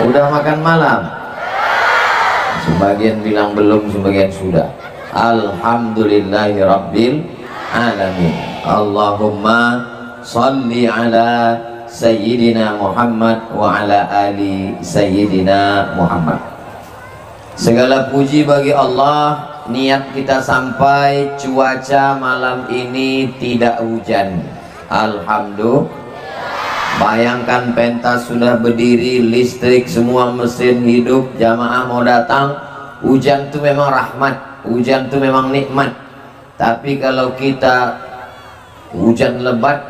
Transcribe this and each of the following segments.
Udah makan malam? Sebagian bilang belum, sebagian sudah. Alhamdulillahirabbil alamin. Allahumma shalli ala Sayyidina Muhammad wa ala ali Sayyidina Muhammad. Segala puji bagi Allah. Niat kita sampai, cuaca malam ini tidak hujan, alhamdulillah. Bayangkan pentas sudah berdiri, listrik semua, mesin hidup, jamaah mau datang. Hujan itu memang rahmat, hujan itu memang nikmat. Tapi kalau kita hujan lebat,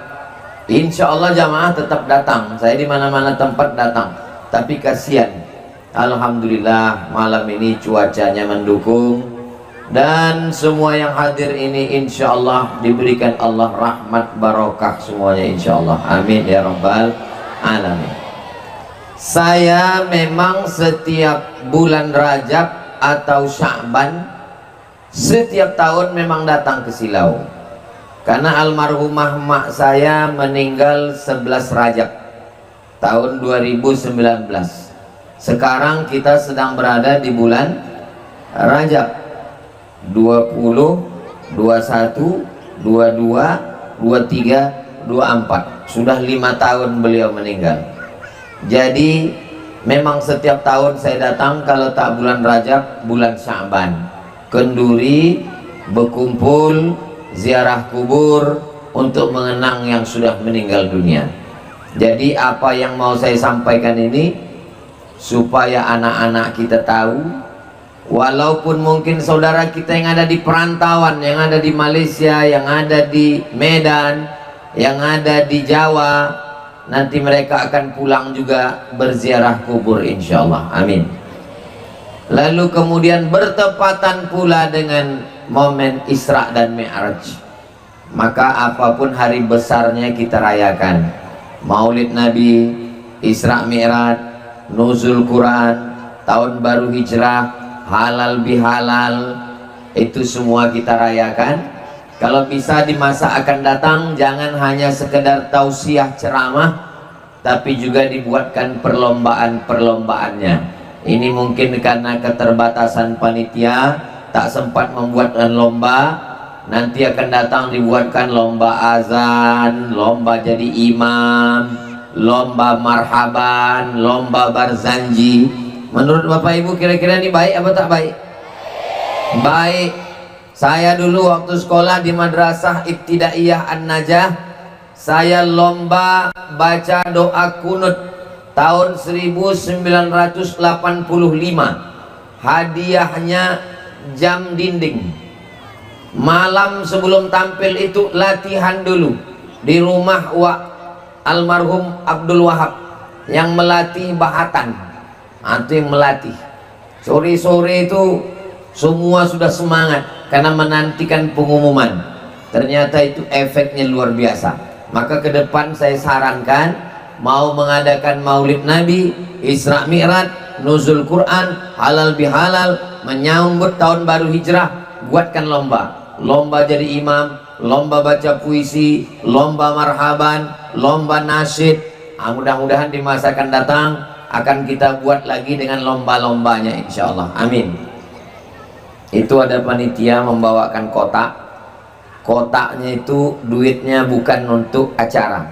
insya Allah jamaah tetap datang. Saya di mana-mana tempat datang. Tapi kasihan. Alhamdulillah malam ini cuacanya mendukung. Dan semua yang hadir ini insya Allah diberikan Allah rahmat barokah semuanya insya Allah. Amin ya rabbal alamin. Saya memang setiap bulan Rajab atau Sya'ban setiap tahun memang datang ke Silau. Karena almarhumah mak saya meninggal 11 Rajab tahun 2019. Sekarang kita sedang berada di bulan Rajab 20, 21, 22, 23, 24. Sudah 5 tahun beliau meninggal. Jadi memang setiap tahun saya datang, kalau tak bulan Rajab, bulan Sya'ban. Kenduri, berkumpul, ziarah kubur untuk mengenang yang sudah meninggal dunia. Jadi apa yang mau saya sampaikan ini supaya anak-anak kita tahu, walaupun mungkin saudara kita yang ada di perantauan, yang ada di Malaysia, yang ada di Medan, yang ada di Jawa, nanti mereka akan pulang juga berziarah kubur insyaallah. Amin. Lalu kemudian bertepatan pula dengan momen Isra dan Mi'raj, maka apapun hari besarnya kita rayakan. Maulid Nabi, Isra Mi'raj, Nuzul Quran, tahun baru hijrah, halal bihalal, itu semua kita rayakan. Kalau bisa di masa akan datang jangan hanya sekedar tausiah ceramah, tapi juga dibuatkan perlombaan-perlombaannya. Ini mungkin karena keterbatasan panitia tak sempat membuatkan lomba. Nanti akan datang dibuatkan lomba azan, lomba jadi imam, lomba marhaban, lomba barzanji. Menurut Bapak Ibu kira-kira ini baik apa tak baik? Baik. Saya dulu waktu sekolah di Madrasah Ibtidaiyah An-Najah, saya lomba baca doa kunut tahun 1985. Hadiahnya jam dinding. Malam sebelum tampil itu latihan dulu di rumah almarhum Abdul Wahab yang melatih bahatan. Itu yang melatih. Sore-sore itu semua sudah semangat karena menantikan pengumuman. Ternyata itu efeknya luar biasa. Maka ke depan saya sarankan, mau mengadakan Maulid Nabi, Isra Mi'raj, Nuzul Quran, halal bihalal, menyambut tahun baru hijrah, buatkan lomba. Lomba jadi imam, lomba baca puisi, lomba marhaban, lomba nasyid. Mudah-mudahan di masa akan datang akan kita buat lagi dengan lomba-lombanya insyaallah. Amin. Itu ada panitia membawakan kotak. Kotaknya itu duitnya bukan untuk acara,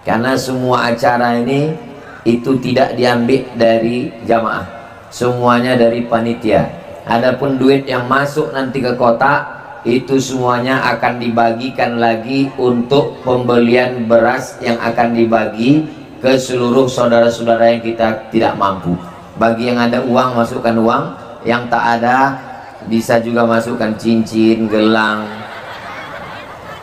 karena semua acara ini itu tidak diambil dari jamaah, semuanya dari panitia. Adapun duit yang masuk nanti ke kotak itu semuanya akan dibagikan lagi untuk pembelian beras yang akan dibagi ke seluruh saudara-saudara yang kita tidak mampu. Bagi yang ada uang masukkan uang, yang tak ada bisa juga masukkan cincin, gelang,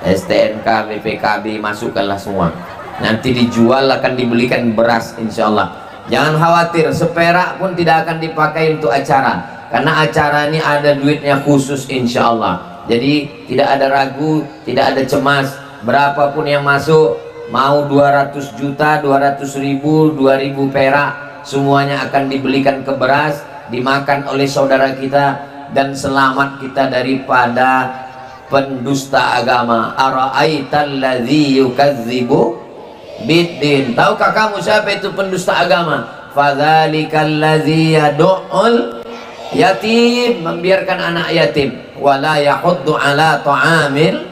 STNK, BPKB, masukkanlah semua. Nanti dijual, akan dibelikan beras insyaallah. Jangan khawatir, seperak pun tidak akan dipakai untuk acara, karena acara ini ada duitnya khusus insyaallah. Jadi tidak ada ragu, tidak ada cemas. Berapapun yang masuk, mau 200 juta, 200 ribu, 2000 perak, semuanya akan dibelikan ke beras, dimakan oleh saudara kita, dan selamat kita daripada pendusta agama. Ara'aital ladzi yukadzibu biddin. Tahukah kamu siapa itu pendusta agama? fadzalikal ladzi yad'ul yatim, membiarkan anak yatim, wala yahuddu ala ta'amil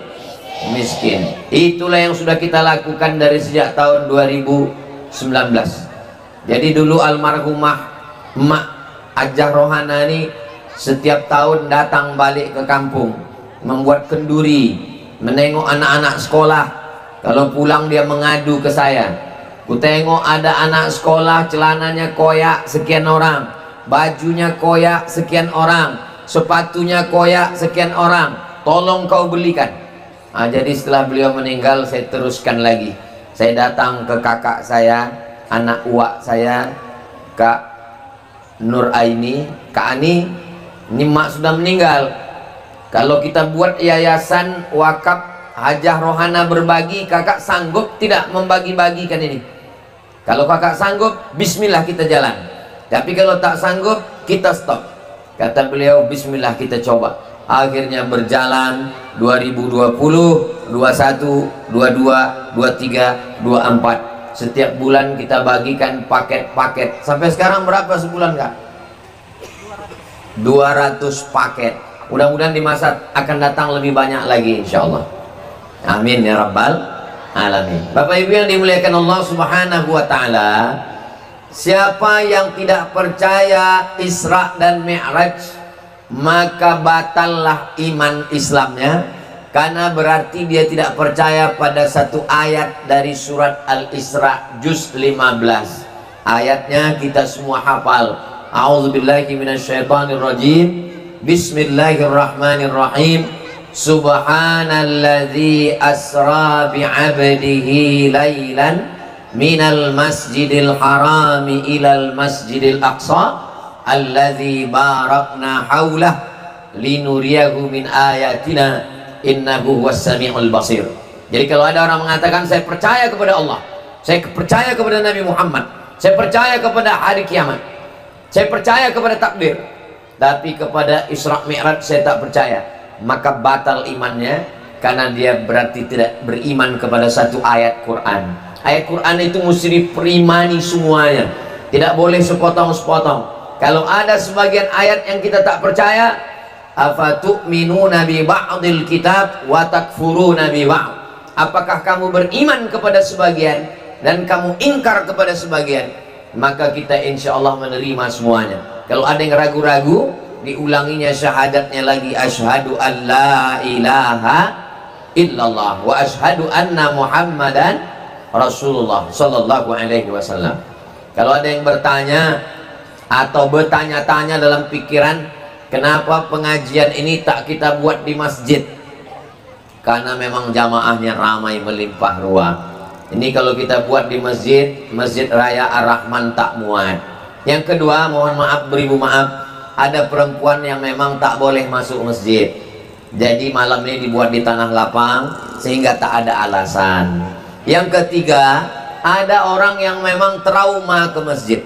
miskin. Itulah yang sudah kita lakukan dari sejak tahun 2019. Jadi dulu almarhumah Emak Hajah Rohana ini setiap tahun datang balik ke kampung, membuat kenduri, menengok anak-anak sekolah. Kalau pulang dia mengadu ke saya, ku tengok ada anak sekolah celananya koyak sekian orang, bajunya koyak sekian orang, sepatunya koyak sekian orang, tolong kau belikan. Jadi setelah beliau meninggal, saya teruskan lagi. Saya datang ke kakak saya, anak uak saya, Kak Nur Aini, Kak Ani, ini mak sudah meninggal. Kalau kita buat yayasan wakaf Hajah Rohana berbagi, kakak sanggup tidak membagi-bagikan ini? Kalau kakak sanggup, bismillah kita jalan. Tapi kalau tak sanggup, kita stop. Kata beliau, bismillah kita coba. Akhirnya berjalan 2020, 21, 22, 23, 24. Setiap bulan kita bagikan paket-paket. Sampai sekarang berapa sebulan, Kak? 200 paket. Mudah-mudahan di masa akan datang lebih banyak lagi, insya Allah. Amin ya rabbal alamin. Bapak Ibu yang dimuliakan Allah Subhanahu wa ta'ala, siapa yang tidak percaya Isra dan Mi'raj, maka batallah iman Islamnya, karena berarti dia tidak percaya pada satu ayat dari surat Al-Isra juz 15. Ayatnya kita semua hafal. A'udzubillahi minasyaitonirrajim. Bismillahirrahmanirrahim. Subhanalladzi asra bi'abdihi lailan minal masjidil harami ilal masjidil aqsa alladzi barakna haulah linuriyahu min ayatina innahu was-sami'ul basir. Jadi kalau ada orang mengatakan saya percaya kepada Allah, saya percaya kepada Nabi Muhammad, saya percaya kepada hari kiamat, saya percaya kepada takdir, tapi kepada Isra Mi'raj saya tak percaya, maka batal imannya, karena dia berarti tidak beriman kepada satu ayat Quran. Ayat Quran itu mesti diperimani semuanya, tidak boleh sepotong-sepotong. Kalau ada sebagian ayat yang kita tak percaya, afatu'minuna bi ba'dil kitab wa takfuruna bi ba'd, apakah kamu beriman kepada sebagian dan kamu ingkar kepada sebagian, maka kita insya Allah menerima semuanya. Kalau ada yang ragu-ragu, diulanginya syahadatnya lagi, asyhadu an la ilaha illallah wa asyhadu anna muhammadan rasulullah sallallahu alaihi wasallam. Kalau ada yang bertanya atau bertanya-tanya dalam pikiran, kenapa pengajian ini tak kita buat di masjid? Karena memang jamaahnya ramai melimpah ruah. Ini kalau kita buat di masjid, Masjid Raya Ar-Rahman tak muat. Yang kedua, mohon maaf beribu maaf, ada perempuan yang memang tak boleh masuk masjid. Jadi malam ini dibuat di tanah lapang sehingga tak ada alasan. Yang ketiga, ada orang yang memang trauma ke masjid,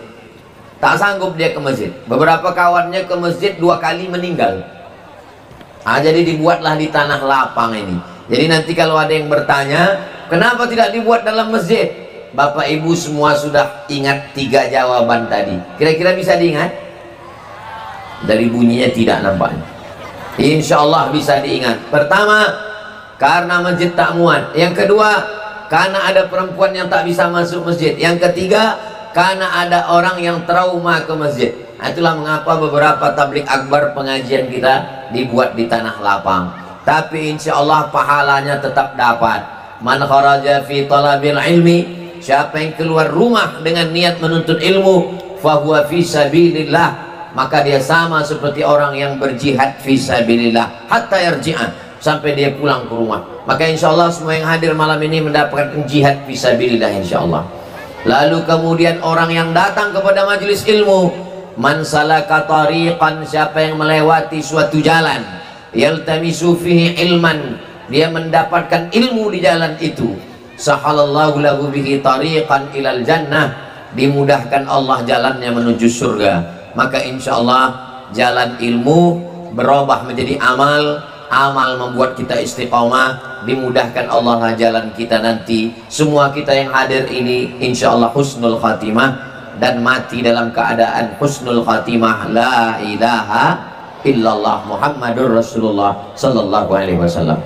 tak sanggup dia ke masjid. Beberapa kawannya ke masjid 2 kali meninggal. Jadi dibuatlah di tanah lapang ini. Jadi nanti kalau ada yang bertanya, kenapa tidak dibuat dalam masjid? Bapak Ibu semua sudah ingat 3 jawaban tadi. Kira-kira bisa diingat? Dari bunyinya tidak nampaknya. Insya Allah bisa diingat. Pertama, karena masjid tak muat. Yang kedua, karena ada perempuan yang tak bisa masuk masjid. Yang ketiga, karena ada orang yang trauma ke masjid. Itulah mengapa beberapa tablik akbar pengajian kita dibuat di tanah lapang. Tapi insya Allah pahalanya tetap dapat. Man kharaja fi talabil ilmi, siapa yang keluar rumah dengan niat menuntut ilmu, fahuwa fi sabilillah, maka dia sama seperti orang yang berjihad fi sabilillah hatta yarji'a, sampai dia pulang ke rumah. Maka insya Allah semua yang hadir malam ini mendapatkan jihad fi sabilillah insya Allah. Lalu kemudian orang yang datang kepada majelis ilmu, man salaka tariqan, siapa yang melewati suatu jalan, yaltamisu fihi ilman, dia mendapatkan ilmu di jalan itu, sahalallahu lahu bihi tariqan ilal jannah, dimudahkan Allah jalannya menuju surga. Maka insya Allah jalan ilmu berubah menjadi amal, amal membuat kita istiqomah, dimudahkan Allah jalan kita nanti. Semua kita yang hadir ini insya Allah husnul khatimah, dan mati dalam keadaan husnul khatimah, la ilaha illallah Muhammadur Rasulullah sallallahu alaihi wasallam.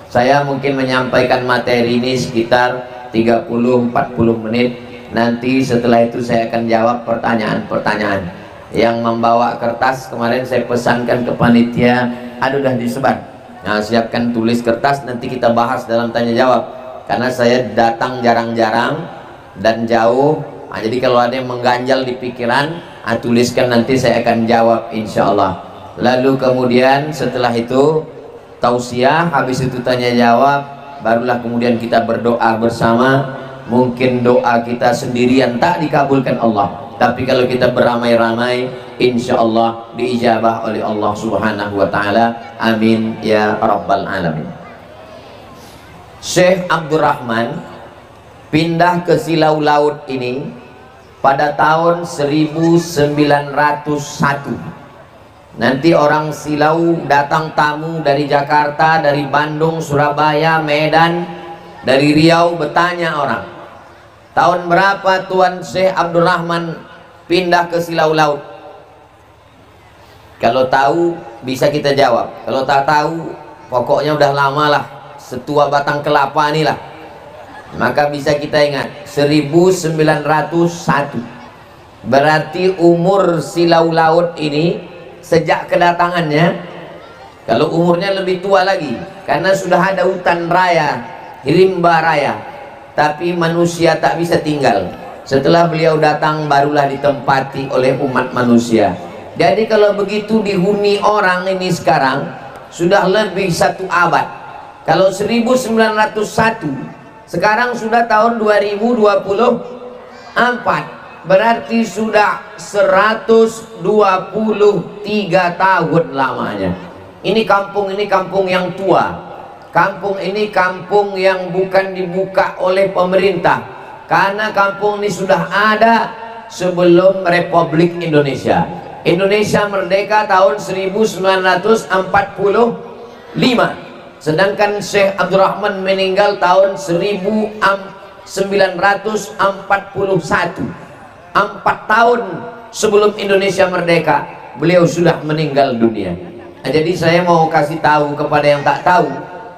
Saya mungkin menyampaikan materi ini sekitar 30-40 menit. Nanti setelah itu saya akan jawab pertanyaan-pertanyaan. Yang membawa kertas kemarin saya pesankan ke panitia, aduh dah disebar. Nah, siapkan tulis kertas, nanti kita bahas dalam tanya jawab. Karena saya datang jarang-jarang dan jauh. Nah, jadi kalau ada yang mengganjal di pikiran, tuliskan, nanti saya akan jawab insya Allah. Lalu kemudian setelah itu tausiah, habis itu tanya jawab, barulah kemudian kita berdoa bersama. Mungkin doa kita sendirian tak dikabulkan Allah, tapi kalau kita beramai-ramai, insya Allah diijabah oleh Allah subhanahu wa ta'ala. Amin ya rabbal alamin. Syekh Abdurrahman pindah ke Silau Laut ini pada tahun 1901. Nanti orang Silau datang tamu dari Jakarta, dari Bandung, Surabaya, Medan, dari Riau, bertanya orang, tahun berapa Tuan Syekh Abdurrahman pindah ke Silau Laut? Kalau tahu bisa kita jawab, kalau tak tahu pokoknya udah lama lah, setua batang kelapa inilah. Maka bisa kita ingat 1901. Berarti umur Silau Laut ini sejak kedatangannya, kalau umurnya lebih tua lagi, karena sudah ada hutan raya, rimba raya, tapi manusia tak bisa tinggal. Setelah beliau datang barulah ditempati oleh umat manusia. Jadi kalau begitu dihuni orang ini sekarang sudah lebih 1 abad. Kalau 1901, sekarang sudah tahun 2024, berarti sudah 123 tahun lamanya. Ini kampung yang tua. Kampung ini kampung yang bukan dibuka oleh pemerintah, karena kampung ini sudah ada sebelum Republik Indonesia. Indonesia merdeka tahun 1945, sedangkan Syekh Abdurrahman meninggal tahun 1941. 4 tahun sebelum Indonesia merdeka beliau sudah meninggal dunia. Nah, jadi saya mau kasih tahu kepada yang tak tahu,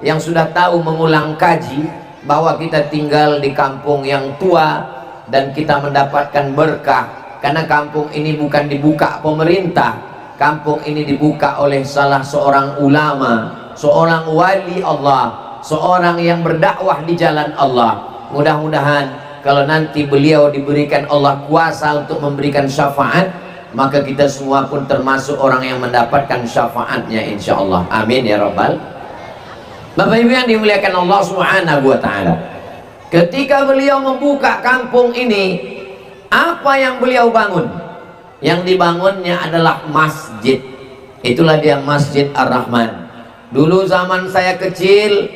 yang sudah tahu mengulang kaji, bahwa kita tinggal di kampung yang tua dan kita mendapatkan berkah, karena kampung ini bukan dibuka pemerintah, kampung ini dibuka oleh salah seorang ulama, seorang wali Allah, seorang yang berdakwah di jalan Allah. Mudah-mudahan kalau nanti beliau diberikan Allah kuasa untuk memberikan syafaat, maka kita semua pun termasuk orang yang mendapatkan syafaatnya insya Allah. Amin ya rabbal. Bapak Ibu yang dimuliakan Allah subhanahu wa ta'ala, ketika beliau membuka kampung ini, apa yang beliau bangun? Yang dibangunnya adalah masjid. Itulah dia Masjid Ar-Rahman. Dulu zaman saya kecil,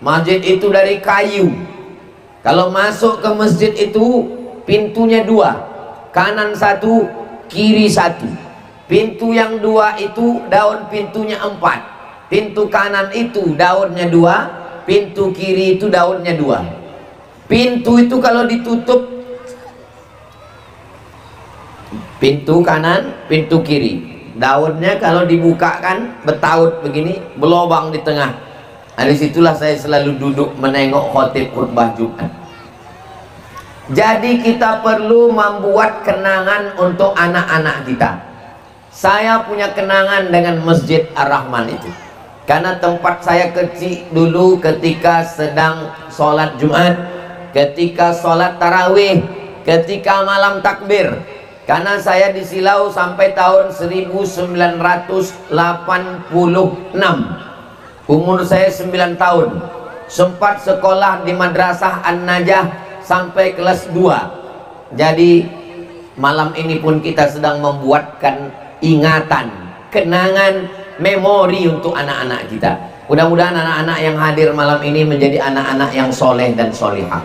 masjid itu dari kayu. Kalau masuk ke masjid itu pintunya 2, kanan 1, kiri 1. Pintu yang 2 itu daun pintunya 4. Pintu kanan itu daunnya 2, pintu kiri itu daunnya 2. Pintu itu kalau ditutup, pintu kanan, pintu kiri, daunnya kalau dibukakan betaut begini, berlobang di tengah. Nah, disitulah saya selalu duduk menengok khotib khutbah Jumat. Jadi kita perlu membuat kenangan untuk anak-anak kita. Saya punya kenangan dengan Masjid Ar-Rahman itu, karena tempat saya kecil dulu ketika sedang sholat Jumat, ketika sholat tarawih, ketika malam takbir. Karena saya di Silau sampai tahun 1986, umur saya 9 tahun, sempat sekolah di Madrasah An-Najah sampai kelas 2. Jadi malam ini pun kita sedang membuatkan ingatan, kenangan, memori untuk anak-anak kita. Mudah-mudahan anak-anak yang hadir malam ini menjadi anak-anak yang soleh dan solihah.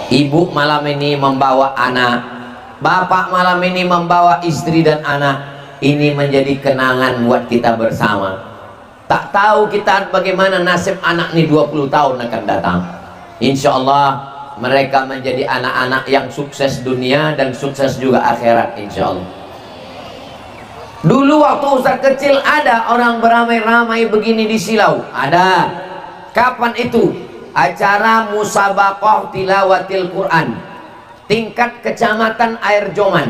Ibu malam ini membawa anak, bapak malam ini membawa istri dan anak. Ini menjadi kenangan buat kita bersama. Tak tahu kita bagaimana nasib anak ini 20 tahun akan datang. Insya Allah mereka menjadi anak-anak yang sukses dunia dan sukses juga akhirat insya Allah. Dulu waktu Ustaz kecil ada orang beramai-ramai begini di Silau. Ada. Kapan itu? Acara musabaqah tilawatil Quran tingkat kecamatan Air Joman.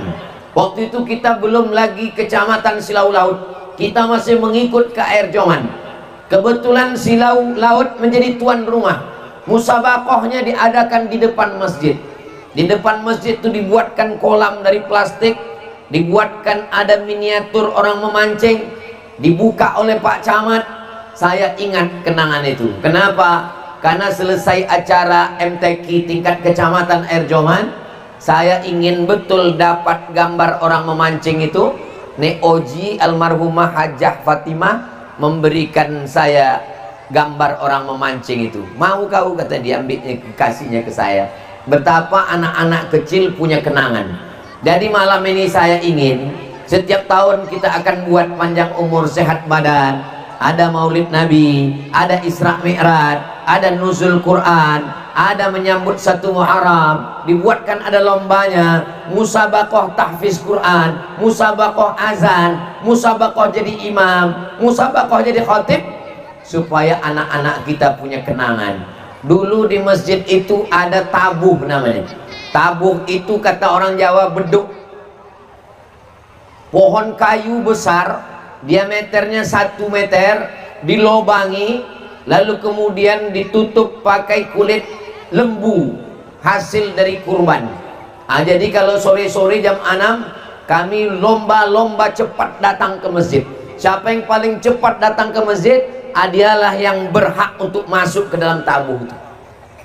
Waktu itu kita belum lagi kecamatan Silau Laut, kita masih mengikut ke Air Joman. Kebetulan Silau Laut menjadi tuan rumah. Musabaqahnya diadakan di depan masjid. Di depan masjid itu dibuatkan kolam dari plastik, dibuatkan ada miniatur orang memancing, dibuka oleh Pak Camat. Saya ingat kenangan itu. Kenapa? Karena selesai acara MTQ tingkat kecamatan Air Joman, saya ingin betul dapat gambar orang memancing itu. Nek Oji almarhumah Hajah Fatimah memberikan saya gambar orang memancing itu. Mau kau, kata dia, ambilnya, kasihnya ke saya. Betapa anak-anak kecil punya kenangan. Jadi malam ini saya ingin setiap tahun kita akan buat panjang umur sehat badan, ada maulid Nabi, ada Isra Mi'raj, ada nuzul Quran, ada menyambut 1 Muharram, dibuatkan ada lombanya, musabaqah tahfiz Quran, musabaqah azan, musabaqah jadi imam, musabaqah jadi khatib, supaya anak-anak kita punya kenangan. Dulu di masjid itu ada tabuh namanya. Tabuh itu kata orang Jawa beduk. Pohon kayu besar, diameternya 1 meter, dilobangi, lalu kemudian ditutup pakai kulit lembu hasil dari kurban. Jadi kalau sore-sore jam 6 kami lomba-lomba cepat datang ke masjid. Siapa yang paling cepat datang ke masjid, dialah yang berhak untuk masuk ke dalam tabuh itu.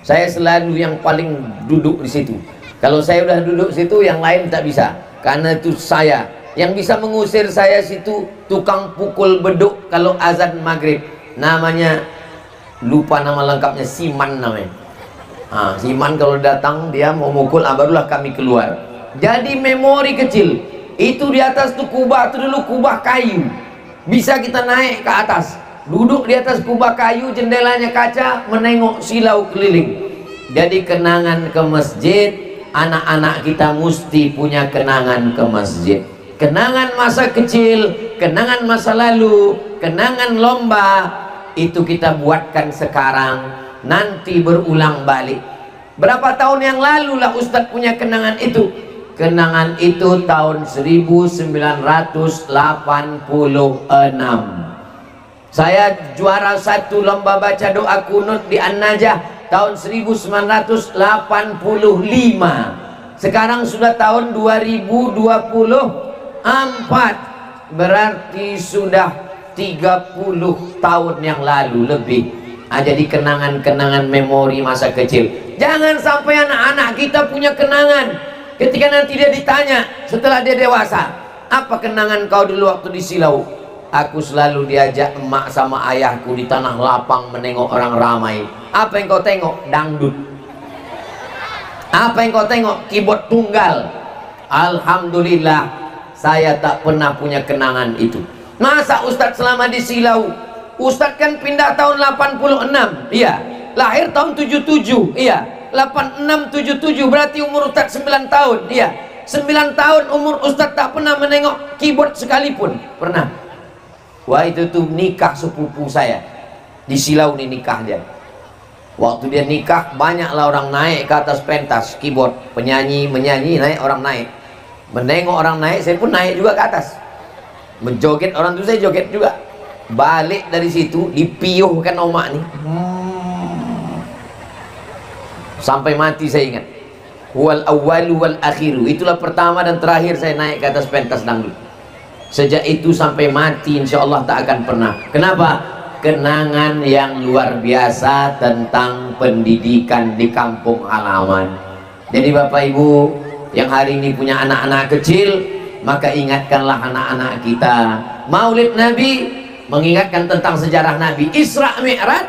Saya selalu yang paling duduk di situ. Kalau saya udah duduk situ, yang lain tak bisa. Karena itu saya yang bisa mengusir saya situ, tukang pukul beduk kalau azan maghrib. Namanya, lupa nama lengkapnya, Siman namanya. Siman kalau datang dia mau mukul, barulah kami keluar. Jadi memori kecil itu di atas tuh kubah itu dulu kubah kayu. Bisa kita naik ke atas, duduk di atas kubah kayu, jendelanya kaca, menengok silau keliling. Jadi kenangan ke masjid, anak-anak kita mesti punya kenangan ke masjid. Kenangan masa kecil, kenangan masa lalu, kenangan lomba, itu kita buatkan sekarang, nanti berulang balik. Berapa tahun yang lalu lah Ustadz punya kenangan itu. Kenangan itu tahun 1986. Saya juara 1 lomba baca doa kunut di An-Najah tahun 1985. Sekarang sudah tahun 2024, berarti sudah 30 tahun yang lalu lebih. Jadi kenangan-kenangan memori masa kecil. Jangan sampai anak-anak kita punya kenangan ketika nanti dia ditanya setelah dia dewasa, apa kenangan kau dulu waktu di Silau? Aku selalu diajak emak sama ayahku di tanah lapang menengok orang ramai. Apa yang kau tengok? Dangdut. Apa yang kau tengok? Keyboard tunggal. Alhamdulillah, saya tak pernah punya kenangan itu. Masa Ustadz selama di Silau? Ustadz kan pindah tahun 86, iya. Lahir tahun 77, iya. 86, 77, berarti umur Ustadz 9 tahun, iya. 9 tahun umur Ustadz tak pernah menengok keyboard sekalipun. Pernah. Wah, itu tuh nikah sepupu saya di Silau nih nikah dia. Waktu dia nikah, banyaklah orang naik ke atas pentas keyboard, penyanyi menyanyi naik, orang naik, menengok orang naik, saya pun naik juga ke atas, menjoget orang itu, saya joget juga. Balik dari situ dipiuhkan omak nih, sampai mati saya ingat. Wal awwalu wal akhiru, itulah pertama dan terakhir saya naik ke atas pentas dangdut. Sejak itu sampai mati insya Allah tak akan pernah. Kenapa? Kenangan yang luar biasa tentang pendidikan di kampung halaman. Jadi Bapak Ibu yang hari ini punya anak-anak kecil, maka ingatkanlah anak-anak kita. Maulid Nabi mengingatkan tentang sejarah Nabi. Isra Mi'raj,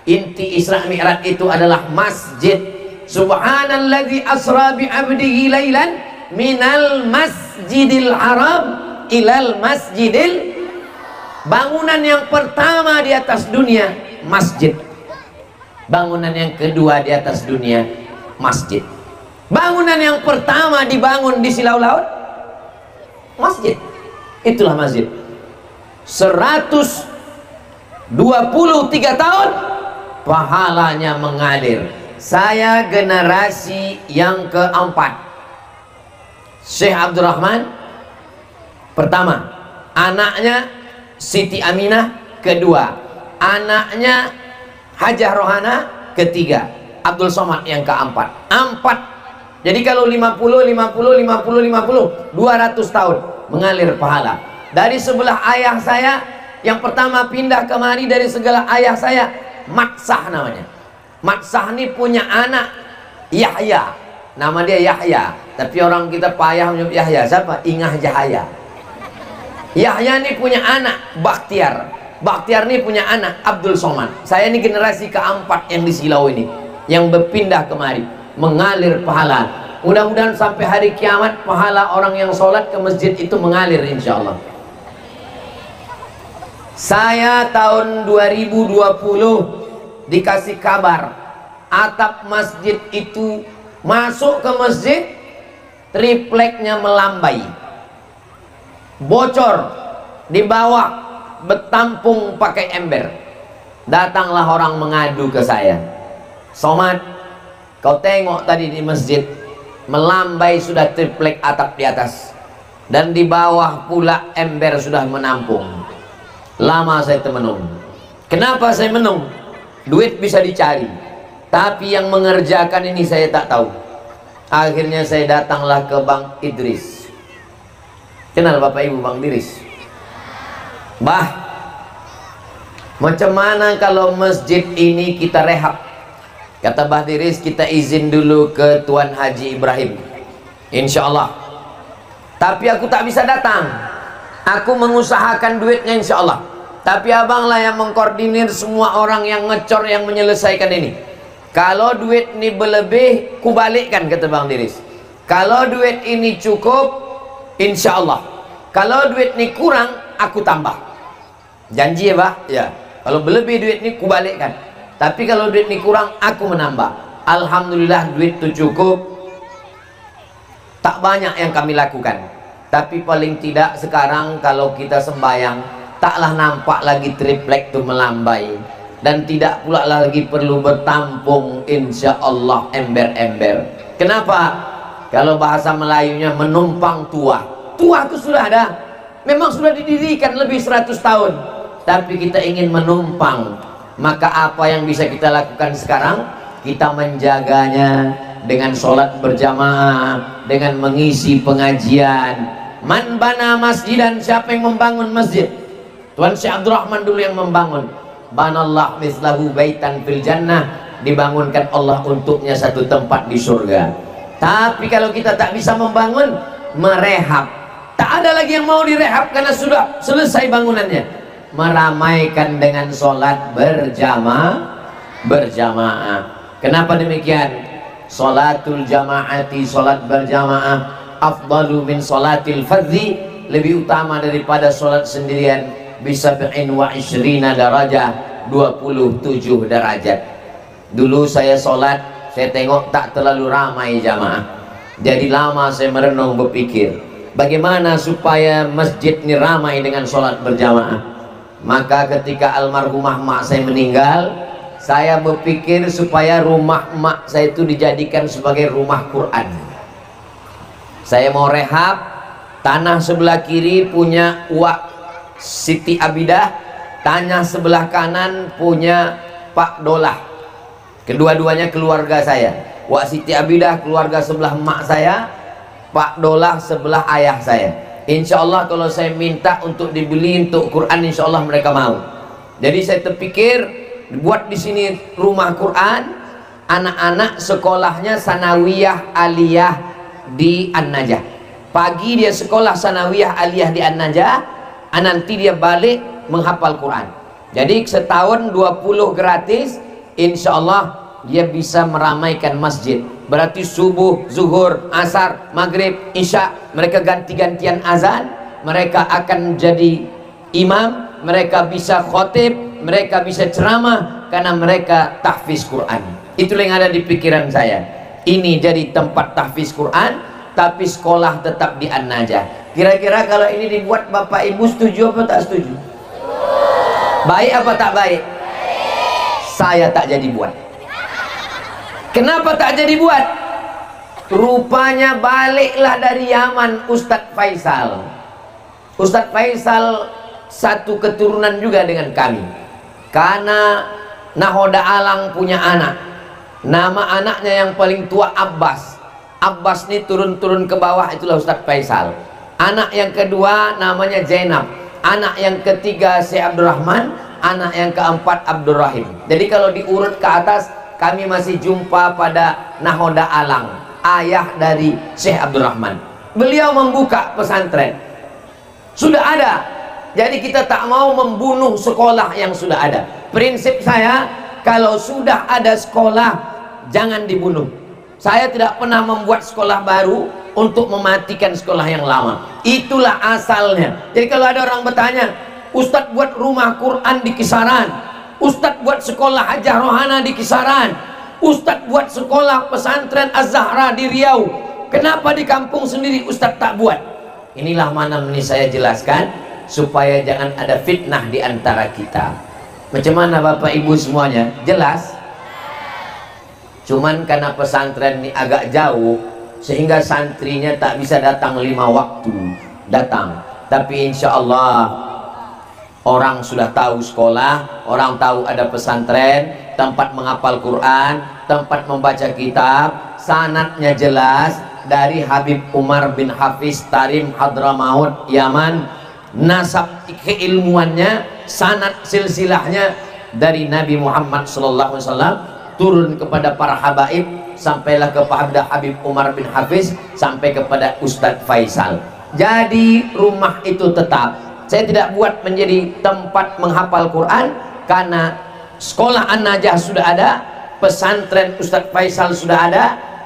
inti Isra Mi'raj itu adalah masjid. Subhanalladzi asra bi 'abdihi lailan minal masjidil haram ilal masjidil. Bangunan yang pertama di atas dunia masjid, bangunan yang kedua di atas dunia masjid. Bangunan yang pertama dibangun di Silau Laut, masjid. Itulah masjid. 123 tahun pahalanya mengalir. Saya generasi yang keempat. Syekh Abdurrahman pertama, anaknya Siti Aminah kedua, anaknya Hajah Rohana ketiga, Abdul Somad yang keempat. Jadi kalau 50, 50, 50, 50, 200 tahun mengalir pahala. Dari sebelah ayah saya yang pertama pindah kemari dari segala ayah saya, Matsah namanya. Matsah ini punya anak Yahya, nama dia Yahya, tapi orang kita payah menyebut Yahya. Siapa? Ingah Jahaya. Yahya ini punya anak Bakhtiar. Bakhtiar ini punya anak Abdul Somad. Saya ini generasi keempat yang di Silau ini, yang berpindah kemari, mengalir pahala. Mudah-mudahan sampai hari kiamat pahala orang yang sholat ke masjid itu mengalir insya Allah. Saya tahun 2020 dikasih kabar atap masjid itu, masuk ke masjid tripleknya melambai, bocor di bawah, bertampung pakai ember. Datanglah orang mengadu ke saya, Somad, kau tengok tadi di masjid melambai sudah triplek atap di atas, dan di bawah pula ember sudah menampung. Lama saya termenung. Kenapa saya menung? Duit bisa dicari, tapi yang mengerjakan ini saya tak tahu. Akhirnya saya datanglah ke Bang Idris. Kenal Bapak Ibu Bang Idris? Bah, macam mana kalau masjid ini kita rehab? Kata Bah Idris, kita izin dulu ke Tuan Haji Ibrahim, insya Allah. Tapi aku tak bisa datang. Aku mengusahakan duitnya insya Allah, tapi abanglah yang mengkoordinir semua orang yang ngecor, yang menyelesaikan ini. Kalau duit ini berlebih, ku balikkan, kata Bang Diris. Kalau duit ini cukup, insya Allah. Kalau duit ini kurang, aku tambah. Janji ya Bah? Ya. Kalau berlebih duit ini, ku balikkan. Tapi kalau duit ini kurang, aku menambah. Alhamdulillah duit itu cukup. Tak banyak yang kami lakukan, tapi paling tidak sekarang kalau kita sembahyang, taklah nampak lagi triplek itu melambai, dan tidak pula lagi perlu bertampung insya Allah ember-ember. Kenapa? Kalau bahasa Melayunya menumpang tua. Tua itu sudah ada, memang sudah didirikan lebih 100 tahun, tapi kita ingin menumpang. Maka apa yang bisa kita lakukan sekarang? Kita menjaganya dengan sholat berjamaah, dengan mengisi pengajian. Man bana masjidan, siapa yang membangun masjid? Tuan Syekh Abdurrahman dulu yang membangun. Banallah mislahu baitan fil jannah, dibangunkan Allah untuknya satu tempat di surga. Tapi kalau kita tak bisa membangun, merehab, tak ada lagi yang mau direhab karena sudah selesai bangunannya. Meramaikan dengan sholat berjamaah. Kenapa demikian? Sholatul jamaati, sholat berjamaah, afdalu min sholatil fardhi, lebih utama daripada sholat sendirian. Bisa wa ishrina darajah, 27 derajat. Dulu saya sholat, saya tengok tak terlalu ramai jamaah. Jadi lama saya merenung berpikir, bagaimana supaya masjid ini ramai dengan sholat berjamaah. Maka ketika almarhumah mak saya meninggal, saya berpikir supaya rumah mak saya itu dijadikan sebagai rumah Quran. Saya mau rehab, tanah sebelah kiri punya Wak Siti Abidah, tanah sebelah kanan punya Pak Dolah. Kedua-duanya keluarga saya. Wak Siti Abidah keluarga sebelah mak saya, Pak Dolah sebelah ayah saya. Insya Allah kalau saya minta untuk dibeli untuk Quran, insya Allah mereka mau. Jadi saya terpikir buat di sini rumah Quran, anak-anak sekolahnya sanawiyah aliyah di An-Najah. Pagi dia sekolah sanawiyah aliyah di An-Najah, nanti dia balik menghafal Quran. Jadi setahun 20 gratis, insya Allah dia bisa meramaikan masjid. Berarti subuh, zuhur, asar, maghrib, isya, mereka ganti-gantian azan, mereka akan jadi imam, mereka bisa khotib, mereka bisa ceramah, karena mereka tahfiz Quran. Itulah yang ada di pikiran saya. ini jadi tempat tahfiz Quran, tapi sekolah tetap di An-Najah. Kira-kira kalau ini dibuat Bapak Ibu setuju apa tak setuju? Baik apa tak baik? Saya tak jadi buat. Kenapa tak jadi buat? Rupanya baliklah dari Yaman Ustadz Faisal. Ustadz Faisal satu keturunan juga dengan kami. Karena Nahoda Alang punya anak. Nama anaknya yang paling tua Abbas. Abbas ini turun-turun ke bawah, itulah Ustadz Faisal. Anak yang kedua namanya Zainab. Anak yang ketiga Syekh Abdurrahman. Anak yang keempat Abdurrahim. Jadi kalau diurut ke atas, kami masih jumpa pada Nahoda Alang, ayah dari Syekh Abdurrahman. Beliau membuka pesantren. Sudah ada. Jadi kita tak mau membunuh sekolah yang sudah ada. Prinsip saya, kalau sudah ada sekolah, jangan dibunuh. Saya tidak pernah membuat sekolah baru untuk mematikan sekolah yang lama. Itulah asalnya. Jadi kalau ada orang bertanya, Ustadz buat rumah Quran di Kisaran, Ustadz buat sekolah Hajah Rohana di Kisaran, Ustadz buat sekolah pesantren Az-Zahra di Riau, kenapa di kampung sendiri Ustadz tak buat? Inilah mana ini saya jelaskan supaya jangan ada fitnah di antara kita. Macam mana Bapak Ibu semuanya? Jelas? Cuman karena pesantren ini agak jauh, sehingga santrinya tak bisa datang 5 waktu datang. Tapi insya Allah orang sudah tahu sekolah, orang tahu ada pesantren, tempat menghafal Quran, tempat membaca kitab, sanadnya jelas dari Habib Umar bin Hafiz Tarim Hadramaut Yaman, nasab keilmuannya, sanad silsilahnya dari Nabi Muhammad SAW turun kepada para habaib, sampailah kepada Habib Umar bin Hafiz, sampai kepada Ustadz Faisal. Jadi rumah itu tetap. Saya tidak buat menjadi tempat menghafal Quran karena sekolah An-Najah sudah ada, pesantren Ustadz Faisal sudah ada,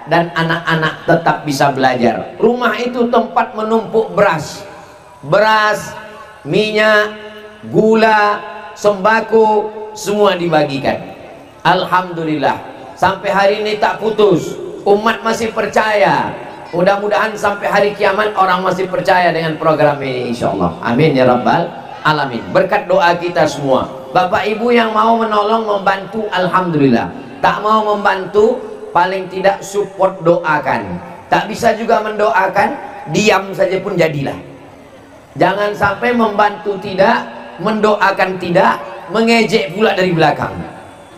dan anak-anak tetap bisa belajar. Rumah itu tempat menumpuk beras, minyak, gula, sembako, semua dibagikan. Alhamdulillah, sampai hari ini tak putus. Umat masih percaya. Mudah-mudahan sampai hari kiamat orang masih percaya dengan program ini, insya Allah. Amin ya rabbal alamin. Berkat doa kita semua. Bapak Ibu yang mau menolong, membantu, alhamdulillah. Tak mau membantu, paling tidak support, doakan. Tak bisa juga mendoakan, diam saja pun jadilah. Jangan sampai membantu tidak, mendoakan tidak, mengejek pula dari belakang.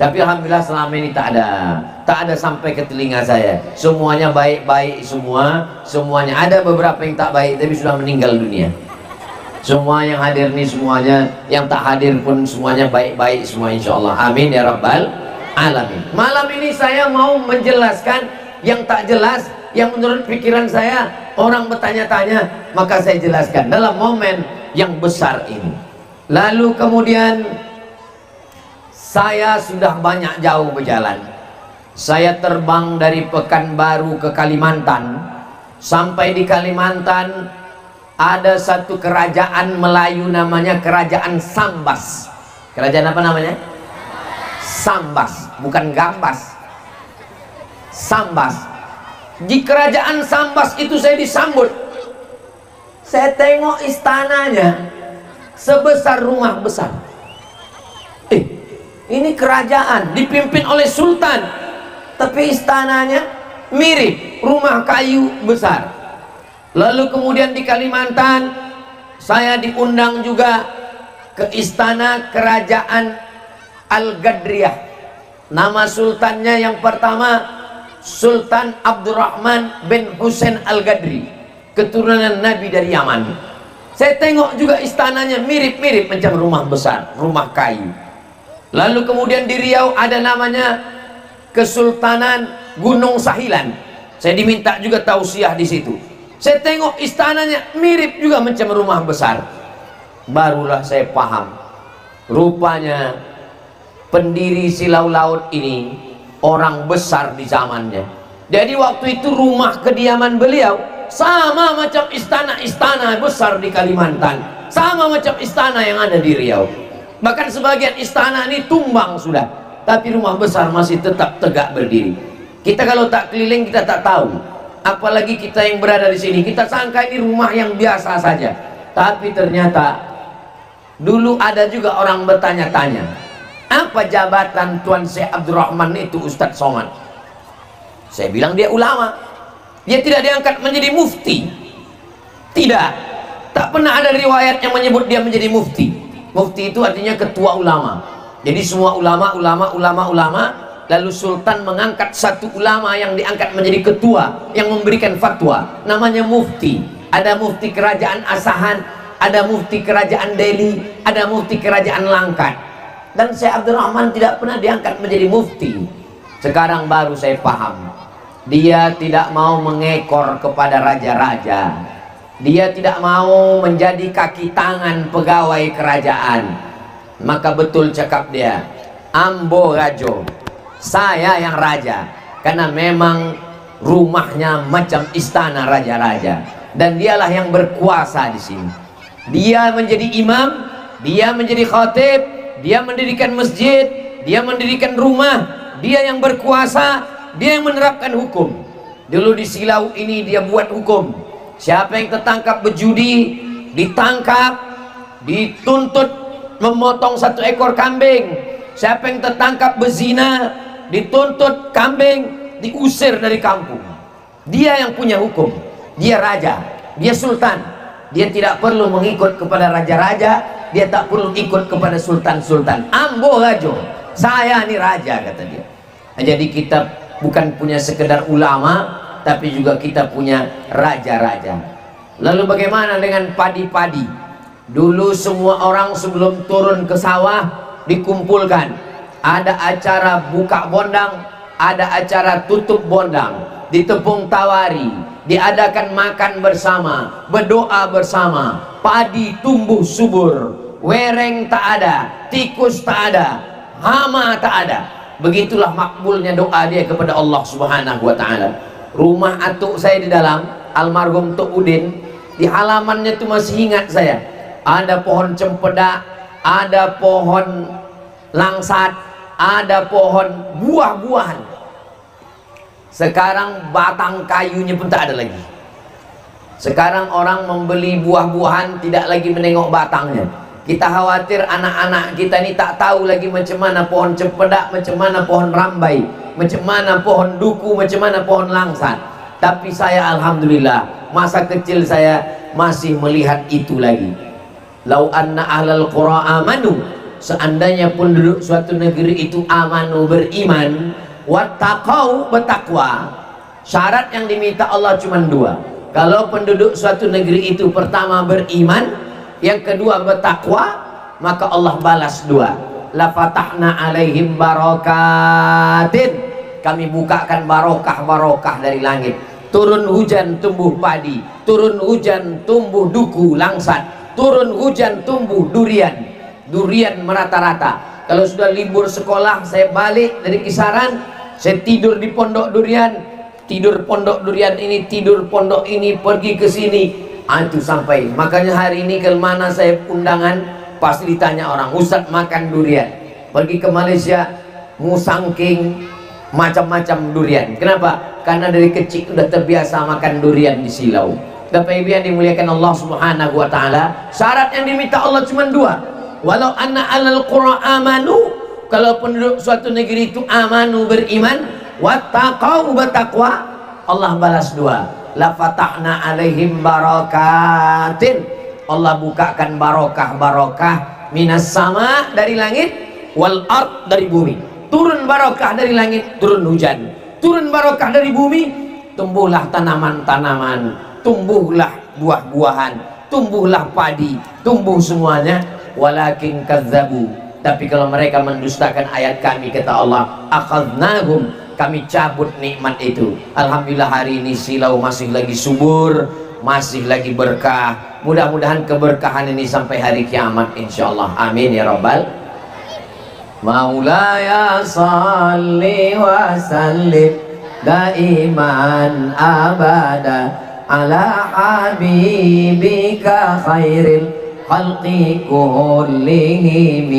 Tapi alhamdulillah selama ini tak ada sampai ke telinga saya. Semuanya baik-baik semua, semuanya. Ada beberapa yang tak baik tapi sudah meninggal dunia. Semua yang hadir ini semuanya, yang tak hadir pun semuanya baik-baik semua, insyaallah. Amin ya rabbal alamin. Malam ini saya mau menjelaskan yang tak jelas, yang menurut pikiran saya orang bertanya-tanya, maka saya jelaskan dalam momen yang besar ini. Lalu kemudian saya sudah banyak jauh berjalan. Saya terbang dari Pekanbaru ke Kalimantan. Sampai di Kalimantan ada satu kerajaan Melayu namanya Kerajaan Sambas. Kerajaan apa namanya? Sambas, bukan Gambas. Sambas. Di Kerajaan Sambas itu saya disambut. Saya tengok istananya sebesar rumah besar. Ini kerajaan dipimpin oleh sultan, tapi istananya mirip rumah kayu besar. Lalu kemudian di Kalimantan saya diundang juga ke istana Kerajaan Al-Gadriyah. Nama sultannya yang pertama Sultan Abdurrahman bin Husain Al-Gadri, keturunan Nabi dari Yaman. Saya tengok juga istananya mirip-mirip macam rumah besar, rumah kayu. Lalu kemudian di Riau ada namanya Kesultanan Gunung Sahilan. Saya diminta juga tausiah di situ. Saya tengok istananya mirip juga macam rumah besar. Barulah saya paham, rupanya pendiri Silau Laut ini orang besar di zamannya. Jadi waktu itu rumah kediaman beliau sama macam istana-istana besar di Kalimantan, sama macam istana yang ada di Riau. Bahkan sebagian istana ini tumbang sudah, tapi rumah besar masih tetap tegak berdiri. Kita kalau tak keliling kita tak tahu. Apalagi kita yang berada di sini, kita sangka ini rumah yang biasa saja. Tapi ternyata dulu ada juga orang bertanya-tanya, apa jabatan Tuan Syekh Abdurrahman itu Ustadz Somad? Saya bilang dia ulama. Dia tidak diangkat menjadi mufti. Tidak. Tak pernah ada riwayat yang menyebut dia menjadi mufti. Mufti itu artinya ketua ulama. Jadi semua ulama, lalu sultan mengangkat satu ulama yang diangkat menjadi ketua, yang memberikan fatwa, namanya mufti. Ada mufti kerajaan Asahan, ada mufti kerajaan Delhi, ada mufti kerajaan Langkat. Dan Syekh Abdurrahman tidak pernah diangkat menjadi mufti. Sekarang baru saya paham, dia tidak mau mengekor kepada raja-raja. Dia tidak mau menjadi kaki tangan pegawai kerajaan. Maka betul cakap dia, Ambo Rajo, saya yang raja, karena memang rumahnya macam istana raja-raja, dan dialah yang berkuasa di sini. Dia menjadi imam, dia menjadi khatib, dia mendirikan masjid, dia mendirikan rumah, dia yang berkuasa, dia yang menerapkan hukum. Dulu di Silau ini dia buat hukum, siapa yang tertangkap berjudi ditangkap, dituntut memotong 1 ekor kambing. Siapa yang tertangkap berzina dituntut kambing, diusir dari kampung. Dia yang punya hukum, dia raja, dia sultan. Dia tidak perlu mengikut kepada raja-raja, dia tak perlu ikut kepada sultan-sultan. Ambo Rajo, saya ini raja, kata dia. Jadi kita bukan punya sekedar ulama, tapi juga kita punya raja-raja. Lalu bagaimana dengan padi-padi? Dulu semua orang sebelum turun ke sawah dikumpulkan, ada acara buka bondang, ada acara tutup bondang, di Tepung Tawari diadakan makan bersama, berdoa bersama, padi tumbuh subur, wereng tak ada, tikus tak ada, hama tak ada. Begitulah makbulnya doa dia kepada Allah Subhanahu wa ta'ala. Rumah atuk saya di dalam, almarhum Tok Udin, di halamannya itu masih ingat saya, ada pohon cempedak, ada pohon langsat, ada pohon buah-buahan. Sekarang batang kayunya pun tak ada lagi. Sekarang orang membeli buah-buahan tidak lagi menengok batangnya. Kita khawatir anak-anak kita ini tak tahu lagi macam mana pohon cempedak, macam mana pohon rambai, macam mana pohon duku, macam mana pohon langsat. Tapi saya alhamdulillah, masa kecil saya masih melihat itu lagi. Lau anna ahlal qura amanu, seandainya penduduk suatu negeri itu amanu, beriman, wattaqau, bertakwa. Syarat yang diminta Allah cuma 2. Kalau penduduk suatu negeri itu pertama beriman, yang kedua bertakwa, maka Allah balas 2. La fatahna alaihim barakatin, kami bukakan barokah-barokah dari langit. Turun hujan tumbuh padi, turun hujan tumbuh duku langsat, turun hujan tumbuh durian. Durian merata-rata. Kalau sudah libur sekolah, saya balik dari Kisaran, saya tidur di pondok durian, tidur pondok durian ini, tidur pondok ini, pergi ke sini. Itu sampai, makanya hari ini ke mana saya undangan, pasti ditanya orang, Ustadz makan durian. Pergi ke Malaysia, Musangking, macam-macam durian. Kenapa? Karena dari kecil sudah terbiasa makan durian di Silau. Bapak Ibu yang dimuliakan Allah Subhanahu wa ta'ala, syarat yang diminta Allah cuma 2. Walau anna alal qura amanu, kalau penduduk suatu negeri itu amanu, beriman, wattaqau, bertakwa, Allah balas 2. La fatahna alaihim barakatin, Allah bukakan barokah-barokah, minas sama, dari langit, wal ard, dari bumi. Turun barokah dari langit, turun hujan. Turun barokah dari bumi, tumbuhlah tanaman-tanaman, tumbuhlah buah-buahan, tumbuhlah padi, tumbuh semuanya. Walakin kadzabu, tapi kalau mereka mendustakan ayat kami, kata Allah, akhadnahum, kami cabut nikmat itu. Alhamdulillah hari ini Silau masih lagi subur, masih lagi berkah. Mudah-mudahan keberkahan ini sampai hari kiamat insyaallah. Amin ya rabbal Maulaya salli wa sallim daiman abada ala habibika khairil khalqi kullihim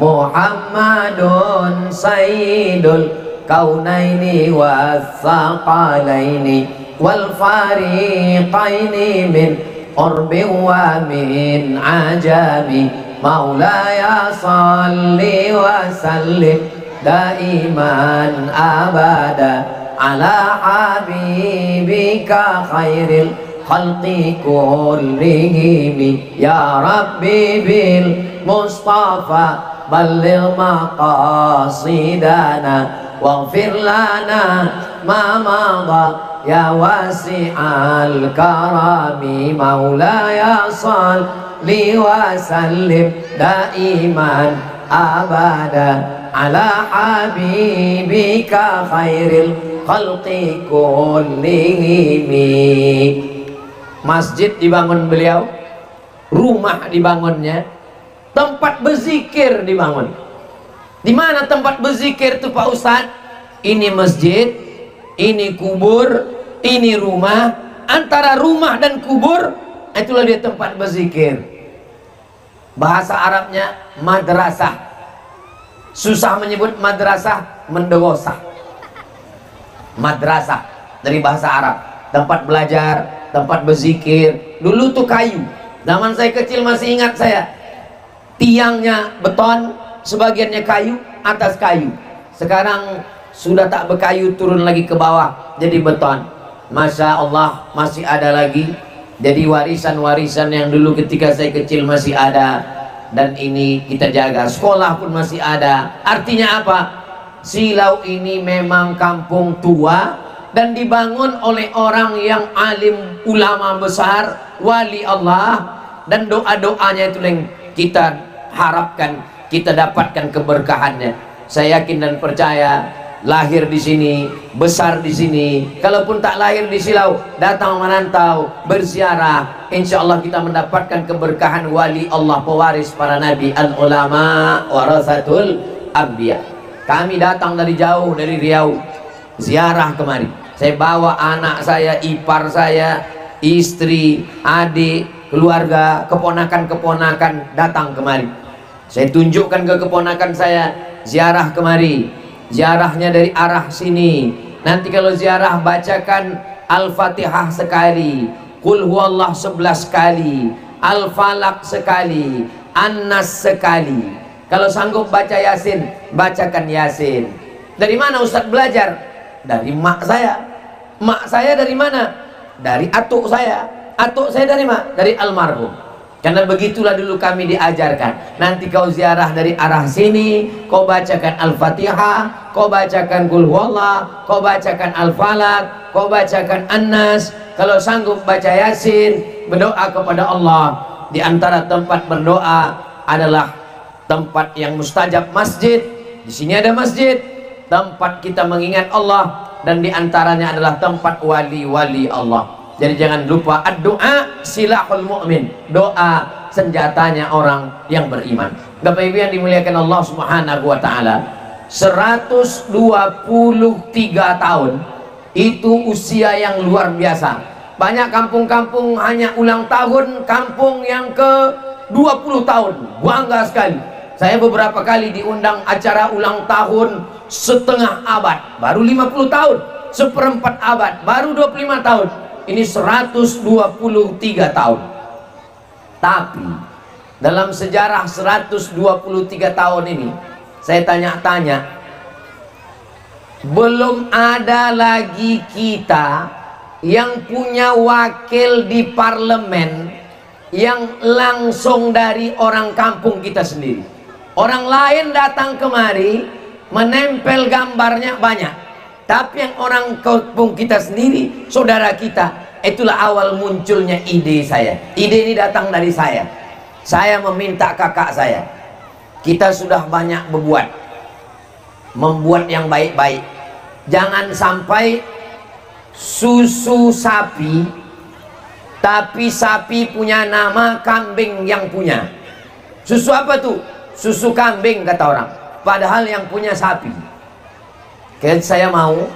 Muhammadun sayyidul kaunaini wathaqalaini wal fariqaini min urbi wa min ajami maulaya salli wa sallim daiman abada ala habibika khairil khalqi kullihim ya rabbi bil mustafa balligh maqasidana waghfir lana ma madha ya wasi'al karami maulaya salli wa sallim daiman abada ala habibika khairil khalqi kullihim. Masjid dibangun beliau, rumah dibangunnya, tempat berzikir dibangun. Di mana tempat berzikir itu Pak Ustadz? Ini masjid, ini kubur, ini rumah. Antara rumah dan kubur, itulah dia tempat berzikir. Bahasa Arabnya madrasah. Susah menyebut madrasah, mendewosah. Madrasah dari bahasa Arab, tempat belajar, tempat berzikir. Dulu tuh kayu. Zaman saya kecil masih ingat saya, tiangnya beton, sebagiannya kayu, atas kayu. Sekarang sudah tak berkayu, turun lagi ke bawah jadi beton. Masya Allah, masih ada lagi. Jadi warisan-warisan yang dulu ketika saya kecil masih ada, dan ini kita jaga. Sekolah pun masih ada. Artinya apa? Silau ini memang kampung tua dan dibangun oleh orang yang alim, ulama besar, wali Allah, dan doa-doanya itu yang kita harapkan, kita dapatkan keberkahannya. Saya yakin dan percaya, lahir di sini, besar di sini, kalaupun tak lahir di Silau, datang merantau, berziarah, insya Allah kita mendapatkan keberkahan wali Allah, pewaris para nabi, al-ulama warasatul anbiya. Kami datang dari jauh, dari Riau, ziarah kemari. Saya bawa anak saya, ipar saya, istri, adik, keluarga, keponakan-keponakan datang kemari. Saya tunjukkan ke keponakan saya, ziarah kemari. Ziarahnya dari arah sini. Nanti kalau ziarah bacakan Al-Fatihah sekali, Qul huwallah 11 kali, Al-Falaq sekali, An-Nas sekali. Kalau sanggup baca Yasin, bacakan Yasin. Dari mana Ustadz belajar? Dari mak saya. Mak saya dari mana? Dari atuk saya. Atuk saya dari mana? Dari almarhum. Karena begitulah dulu kami diajarkan. Nanti kau ziarah dari arah sini, kau bacakan Al-Fatihah, kau bacakan Qul huwallah, kau bacakan Al-Falaq, kau bacakan An-Nas. Kalau sanggup baca Yasin, berdoa kepada Allah. Di antara tempat berdoa adalah tempat yang mustajab, masjid. Di sini ada masjid, tempat kita mengingat Allah, dan di antaranya adalah tempat wali-wali Allah. Jadi jangan lupa, ad-doa silahul mu'min, doa senjatanya orang yang beriman. Bapak Ibu yang dimuliakan Allah Subhanahu wa taala, 123 tahun itu usia yang luar biasa. Banyak kampung-kampung hanya ulang tahun, kampung yang ke 20 tahun, bangga sekali. Saya beberapa kali diundang acara ulang tahun setengah abad, baru 50 tahun, seperempat abad, baru 25 tahun. Ini 123 tahun. Tapi dalam sejarah 123 tahun ini, saya tanya-tanya, belum ada lagi kita yang punya wakil di parlemen yang langsung dari orang kampung kita sendiri. Orang lain datang kemari menempel gambarnya banyak, tapi yang orang kampung kita sendiri, saudara kita, itulah awal munculnya ide saya. Ide ini datang dari saya. Saya meminta kakak saya, kita sudah banyak membuat yang baik-baik. Jangan sampai susu sapi, tapi sapi punya nama, kambing yang punya. Susu apa tuh? Susu kambing kata orang, padahal yang punya sapi. Saya mau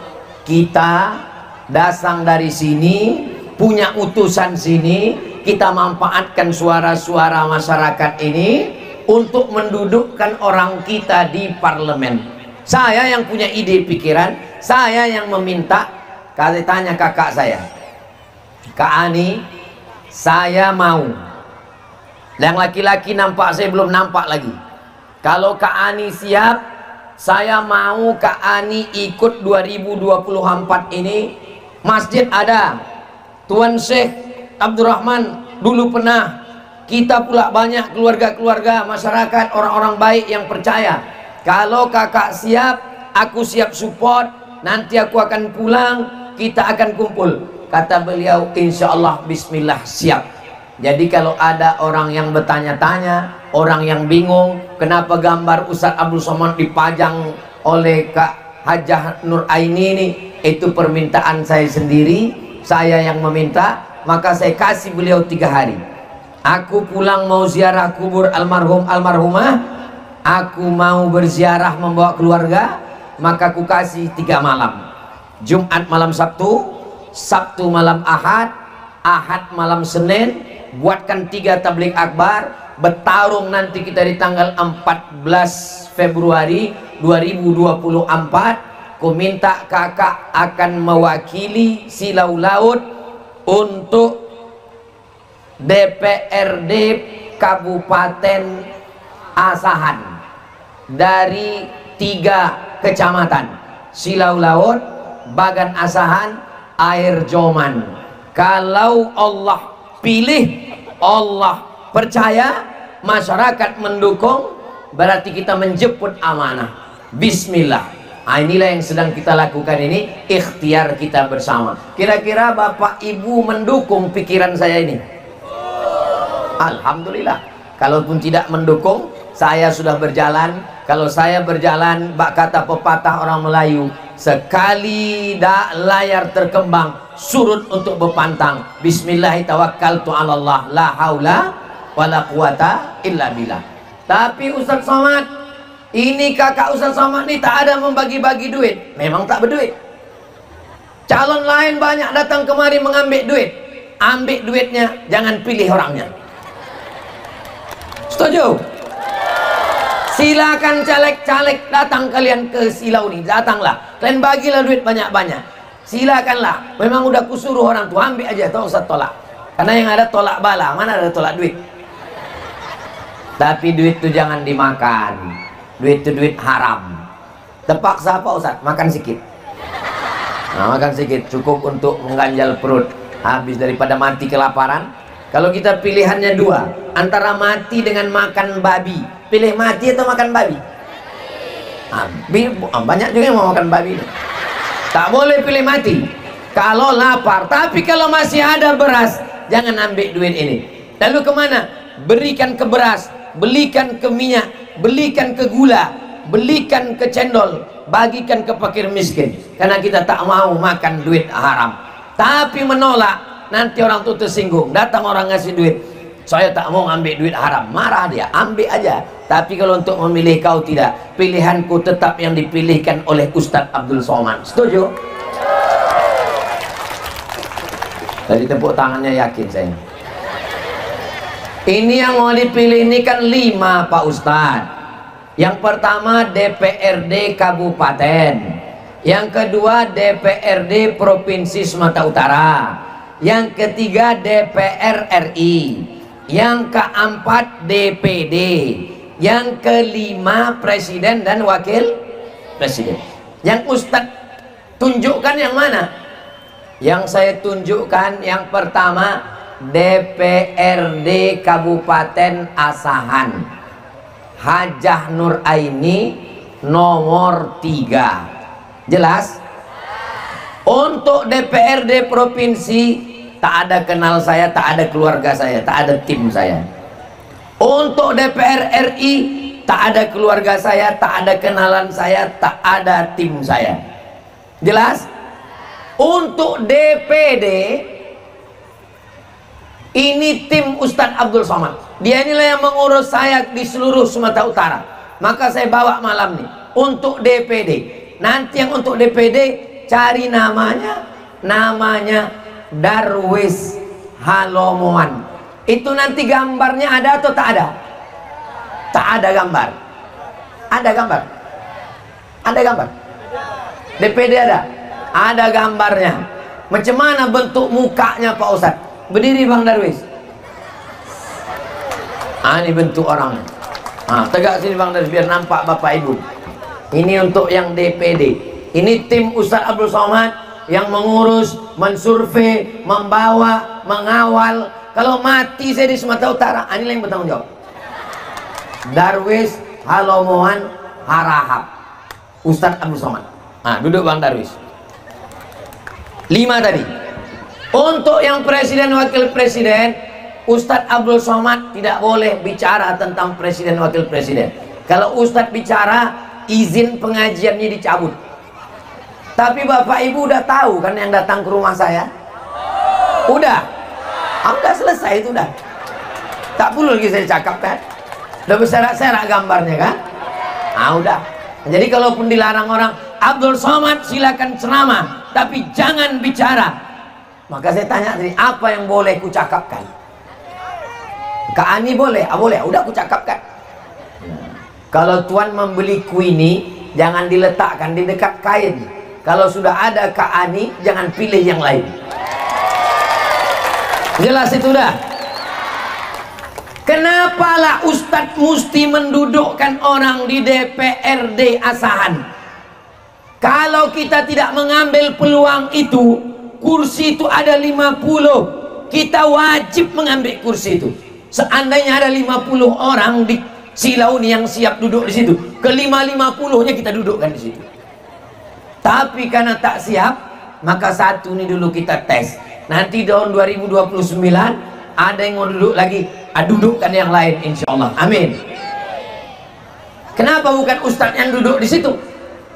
kita datang dari sini, punya utusan sini, kita manfaatkan suara-suara masyarakat ini untuk mendudukkan orang kita di parlemen. Saya yang punya ide pikiran, saya yang meminta. Kalau tanya kakak saya, Kak Ani, saya mau. Yang laki-laki nampak, saya belum nampak lagi. Kalau Kak Ani siap, saya mau Kak Ani ikut 2024 ini. Masjid ada, Tuan Syekh Abdurrahman dulu pernah, kita pula banyak keluarga-keluarga masyarakat, orang-orang baik yang percaya. Kalau kakak siap, aku siap support. Nanti aku akan pulang, kita akan kumpul. Kata beliau, insya Allah bismillah siap. Jadi kalau ada orang yang bertanya-tanya, orang yang bingung kenapa gambar Ustadz Abdul Somad dipajang oleh Kak Hajah Nur Aini ini, itu permintaan saya sendiri, saya yang meminta. Maka saya kasih beliau 3 hari. Aku pulang mau ziarah kubur almarhum almarhumah, aku mau berziarah membawa keluarga, maka aku kasih 3 malam. Jumat malam Sabtu, Sabtu malam Ahad, Ahad malam Senin. Buatkan 3 tabligh akbar, bertarung nanti kita di tanggal 14 Februari 2024. Ku minta kakak akan mewakili Silau Laut untuk DPRD Kabupaten Asahan dari 3 kecamatan, Silau Laut, Bagan Asahan, Air Joman. Kalau Allah pilih, Allah percaya, masyarakat mendukung, berarti kita menjemput amanah. Bismillah. Nah, inilah yang sedang kita lakukan ini, ikhtiar kita bersama. Kira-kira Bapak Ibu mendukung pikiran saya ini? Alhamdulillah. Kalaupun tidak mendukung, saya sudah berjalan. Kalau saya berjalan, bak kata pepatah orang Melayu, sekali layar terkembang, surut untuk berpantang. Bismillahirrahmanirrahim, la haula wala quwata illa billah. Tapi Ustadz Somad, ini kakak Ustadz Somad ini tak ada membagi-bagi duit. Memang tak berduit. Calon lain banyak datang kemari mengambil duit. Ambil duitnya, jangan pilih orangnya. Setuju? Silakan caleg-caleg datang kalian ke Silau ini, datanglah. Kalian bagilah duit banyak-banyak. Silakanlah. Memang udah kusuruh orang tua, ambil aja, tak usah tolak. Karena yang ada tolak bala, mana ada tolak duit. Tapi duit itu jangan dimakan. Duit itu duit haram. Terpaksa apa Ustaz? Makan sedikit. Nah, makan sedikit cukup untuk mengganjal perut. Habis daripada mati kelaparan. Kalau kita pilihannya 2, antara mati dengan makan babi, pilih mati atau makan babi? Banyak juga yang mau makan babi. Tak boleh pilih mati kalau lapar. Tapi kalau masih ada beras, jangan ambil duit ini. Lalu kemana? Berikan ke beras, belikan ke minyak, belikan ke gula, belikan ke cendol, bagikan ke fakir miskin. Karena kita tak mau makan duit haram. Tapi menolak, nanti orang tuh tersinggung. Datang orang ngasih duit, saya tak mau ambil duit haram, marah dia. Ambil aja. Tapi kalau untuk memilih kau tidak, pilihanku tetap yang dipilihkan oleh Ustadz Abdul Somad. Setuju? Dari tepuk tangannya yakin saya. Ini yang mau dipilih ini kan 5 Pak Ustadz. Yang pertama DPRD Kabupaten, yang kedua DPRD Provinsi Sumatera Utara, yang ketiga DPR RI, yang keempat DPD, yang kelima Presiden dan Wakil Presiden. Yang Ustadz tunjukkan yang mana? Yang saya tunjukkan yang pertama DPRD Kabupaten Asahan, Hajah Nur Aini nomor 3. Jelas? Untuk DPRD Provinsi tak ada kenal saya, tak ada keluarga saya, tak ada tim saya. Untuk DPR RI tak ada keluarga saya, tak ada kenalan saya, tak ada tim saya. Jelas? Untuk DPD ini tim Ustadz Abdul Somad. Dia inilah yang mengurus saya di seluruh Sumatera Utara. Maka saya bawa malam nih untuk DPD. Nanti yang untuk DPD cari namanya Darwis Halomoan. Itu nanti gambarnya ada atau tak ada? Tak ada gambar. Ada gambar? Ada gambar? DPD ada? Ada gambarnya. Macam mana bentuk mukanya Pak Ustadz? Berdiri Bang Darwis. Ini bentuk orang. Tegak sini Bang Darwis biar nampak Bapak Ibu. Ini untuk yang DPD. Ini tim Ustadz Abdul Somad yang mengurus, mensurvei, membawa, mengawal. Kalau mati saya di Sumatera Utara, inilah yang bertanggung jawab. Darwis Halomohan Harahap, Ustadz Abdul Somad. Duduk Bang Darwis. 5 tadi. Untuk yang presiden wakil presiden, Ustadz Abdul Somad tidak boleh bicara tentang presiden wakil presiden. Kalau Ustadz bicara, izin pengajiannya dicabut. Tapi Bapak Ibu udah tahu kan yang datang ke rumah saya? Udah selesai itu udah. Tak perlu lagi saya cakap kan? Udah berserak-serak gambarnya kan? Udah. Jadi kalaupun dilarang orang, Abdul Somad silakan ceramah, tapi jangan bicara. Maka saya tanya tadi, apa yang boleh ku cakapkan? Kak Ani boleh? Boleh. Udah ku cakapkan. Kalau tuan membeli kuini, jangan diletakkan di dekat kain. Kalau sudah ada Kak Ani, jangan pilih yang lain. Jelas itu dah. Kenapalah Ustadz mesti mendudukkan orang di DPRD Asahan? Kalau kita tidak mengambil peluang itu, kursi itu ada 50, kita wajib mengambil kursi itu. Seandainya ada 50 orang di Silau ini yang siap duduk di situ, ke-50-nya kita dudukkan di situ. Tapi karena tak siap, maka satu ini dulu kita tes. Nanti tahun 2029 ada yang mau duduk lagi, dudukkan yang lain insya Allah. Amin. Kenapa bukan Ustadz yang duduk di situ?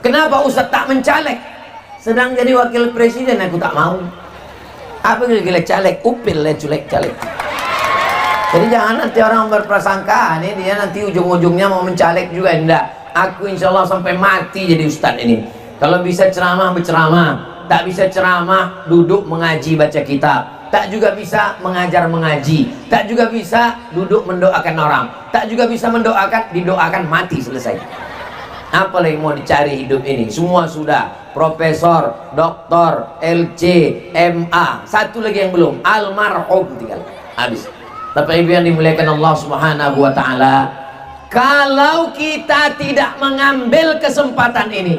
Kenapa Ustadz tak mencalek? Sedang jadi wakil presiden aku tak mau. Apa gila caleg? Upil lah caleg. Jadi jangan nanti orang berprasangka ini dia nanti ujung-ujungnya mau mencalek juga. Enggak. Aku insya Allah sampai mati jadi Ustadz ini. Kalau bisa ceramah berceramah, tak bisa ceramah duduk mengaji baca kitab, tak juga bisa mengajar mengaji, tak juga bisa duduk mendoakan orang, tak juga bisa mendoakan didoakan mati selesai. Apa lagi mau dicari hidup ini? Semua sudah profesor, doktor, LC, MA, satu lagi yang belum, almarhum tinggal habis. Bapak Ibu yang dimuliakan Allah Subhanahu wa taala, kalau kita tidak mengambil kesempatan ini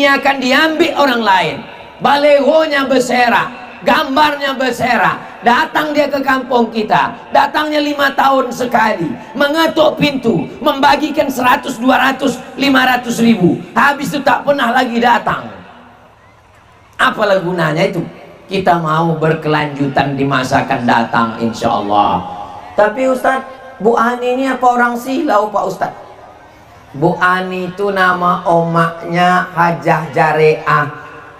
akan diambil orang lain. Balehonya berserak, gambarnya berserak, datang dia ke kampung kita, datangnya 5 tahun sekali, mengetuk pintu, membagikan 100, 200, 500 ribu, habis itu tak pernah lagi datang. Apalah gunanya itu? Kita mau berkelanjutan di masa akan datang insya Allah. Tapi Ustadz, Bu Ani ini apa orang Silau Pak Ustadz? Bu Ani itu nama omaknya Hajah Jareah.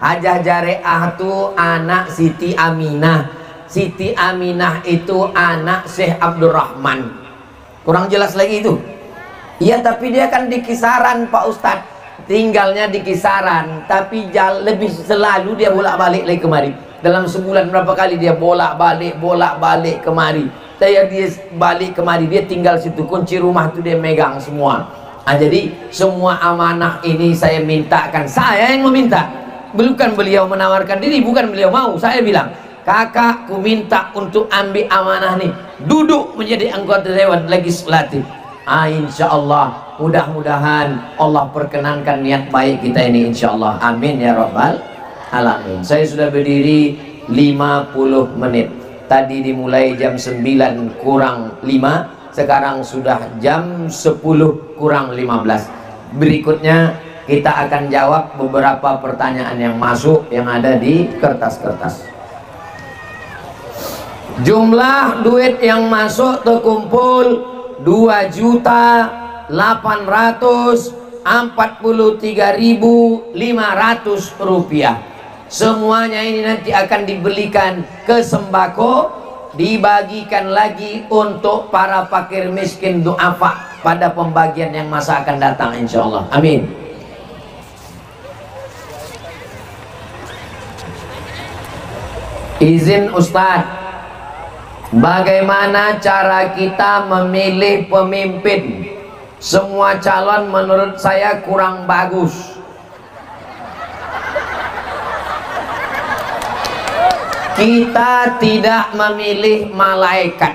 Hajah Jareah itu anak Siti Aminah. Siti Aminah itu anak Syekh Abdurrahman. Kurang jelas lagi itu? Iya, tapi dia kan di kisaran Pak Ustadz. Tinggalnya di kisaran, tapi lebih selalu dia bolak-balik lagi kemari. Dalam sebulan berapa kali dia bolak-balik kemari. Dia balik kemari, dia tinggal situ, kunci rumah itu dia megang semua. Jadi semua amanah ini saya mintakan, saya yang meminta, bukan beliau menawarkan diri, bukan beliau mau. Saya bilang, kakak ku minta untuk ambil amanah nih, duduk menjadi anggota Dewan Legislatif. Insya Allah, mudah-mudahan Allah perkenankan niat baik kita ini insya Allah. Amin ya Rabbal Alamin. Saya sudah berdiri 50 menit. Tadi dimulai jam 9 kurang 5, sekarang sudah jam 10 kurang 15. Berikutnya kita akan jawab beberapa pertanyaan yang masuk yang ada di kertas-kertas. Jumlah duit yang masuk terkumpul 2.843.500 rupiah. Semuanya ini nanti akan dibelikan ke sembako, dibagikan lagi untuk para fakir miskin duafa pada pembagian yang masa akan datang insya Allah. Amin. Izin Ustadz, bagaimana cara kita memilih pemimpin? Semua calon menurut saya kurang bagus. Kita tidak memilih malaikat.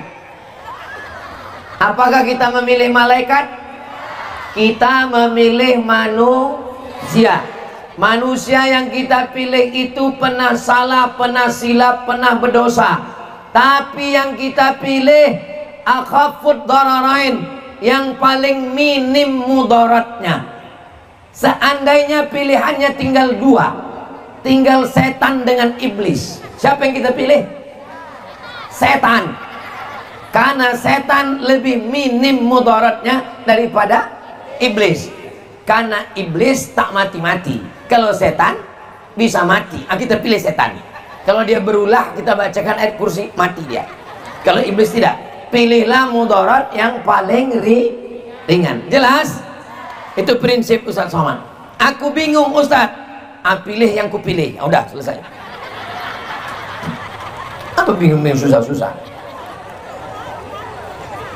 Apakah kita memilih malaikat? Kita memilih manusia. Manusia yang kita pilih itu pernah salah, pernah silap, pernah berdosa. Tapi yang kita pilih akhafud dararain, yang paling minim mudaratnya. Seandainya pilihannya tinggal dua, tinggal setan dengan iblis, siapa yang kita pilih? Setan. Karena setan lebih minim mudaratnya daripada iblis. Karena iblis tak mati-mati, kalau setan bisa mati. Kita pilih setan. Kalau dia berulah, kita bacakan ayat kursi, mati dia. Kalau iblis tidak, pilihlah mudarat yang paling ringan. Jelas? Itu prinsip Ustaz Somad. Aku bingung Ustaz, pilih yang kupilih. Udah selesai. Apa bingung susah-susah?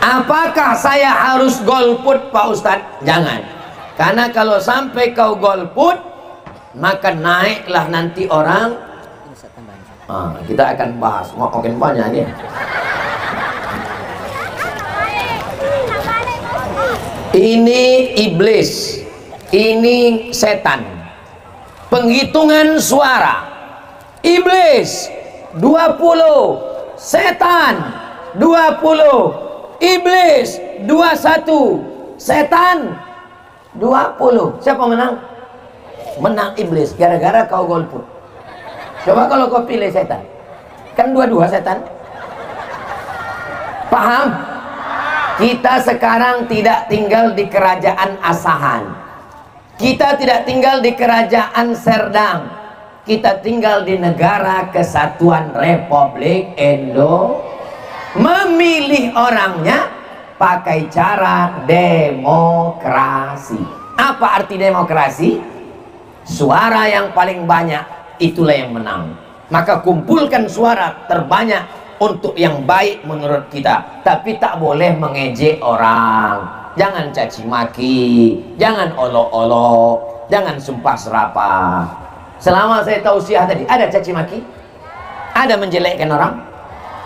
Apakah saya harus golput Pak Ustadz? Jangan. Karena kalau sampai kau golput, maka naiklah nanti orang. Kita akan bahas, makin banyak nih. Ini iblis, ini setan. Penghitungan suara. Iblis 20, setan 20. Iblis 21, setan 20. Siapa menang? Menang iblis, gara-gara kau golput. Coba kalau kau pilih setan, kan dua-dua setan. Paham? Kita sekarang tidak tinggal di kerajaan Asahan. Kita tidak tinggal di kerajaan Serdang. Kita tinggal di negara kesatuan Republik Indonesia. Memilih orangnya pakai cara demokrasi. Apa arti demokrasi? Suara yang paling banyak itulah yang menang. Maka kumpulkan suara terbanyak untuk yang baik menurut kita. Tapi tak boleh mengejek orang. Jangan caci maki, jangan olok-olok, jangan sumpah serapah. Selama saya tausiah tadi, ada caci maki? Ada menjelekkan orang?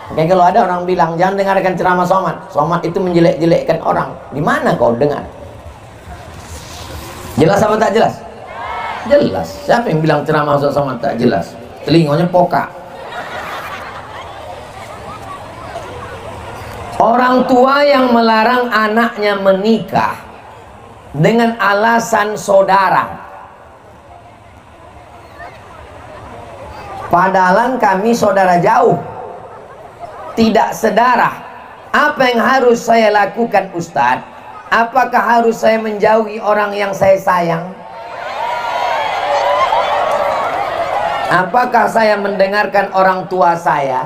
Oke, kalau ada orang bilang jangan dengarkan ceramah Somad, Somad itu menjelek-jelekkan orang, di mana kau dengar? Jelas apa tak jelas? Jelas. Siapa yang bilang ceramah Somad tak jelas? Telinganya pokak. Orang tua yang melarang anaknya menikah dengan alasan saudara, padahal kami saudara jauh, tidak sedarah. Apa yang harus saya lakukan Ustadz? Apakah harus saya menjauhi orang yang saya sayang? Apakah saya mendengarkan orang tua saya?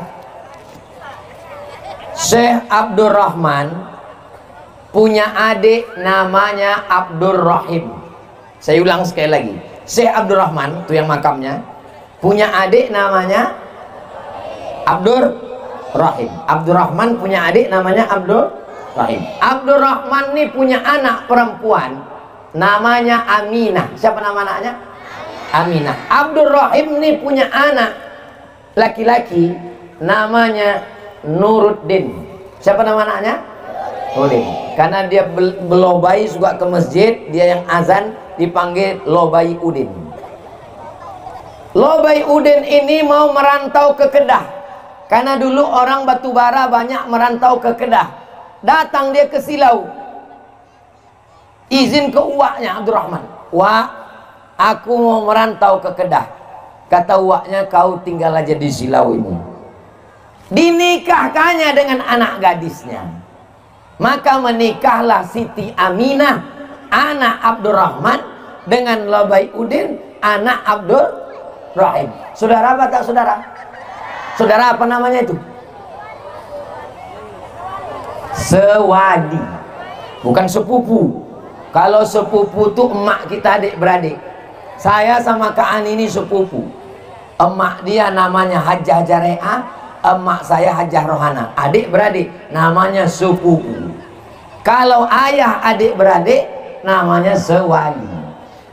Syekh Abdul Rahman punya adik namanya Abdul Rahim. Saya ulang sekali lagi. Syekh Abdul Rahman, itu yang makamnya, punya adik namanya Abdul Rahim. Abdul Rahman punya adik namanya Abdul Rahim. Abdul Rahman nih punya anak perempuan namanya Aminah. Siapa nama anaknya? Aminah. Abdul Rahim nih punya anak laki-laki namanya Nuruddin. Siapa nama anaknya? Nuruddin. Karena dia belobai suka ke masjid, dia yang azan dipanggil Lobai Udin. Lobai Udin ini mau merantau ke Kedah. Karena dulu orang batubara banyak merantau ke Kedah. Datang dia ke Silau. Izin ke uaknya Abdurrahman. Wak, aku mau merantau ke Kedah. Kata uaknya, kau tinggal aja di Silau ini. Dinikahkannya dengan anak gadisnya. Maka menikahlah Siti Aminah, anak Abdurrahman, dengan Lobai Udin, anak Abdul Rahim. Saudara apa tak saudara? Saudara apa namanya itu? Sewadi, bukan sepupu. Kalau sepupu tuh emak kita adik-beradik. Saya sama Kak Ani ini sepupu. Emak dia namanya Hajah Jareah, emak saya Hajah Rohana. Adik-beradik namanya sepupu. Kalau ayah adik-beradik namanya sewali.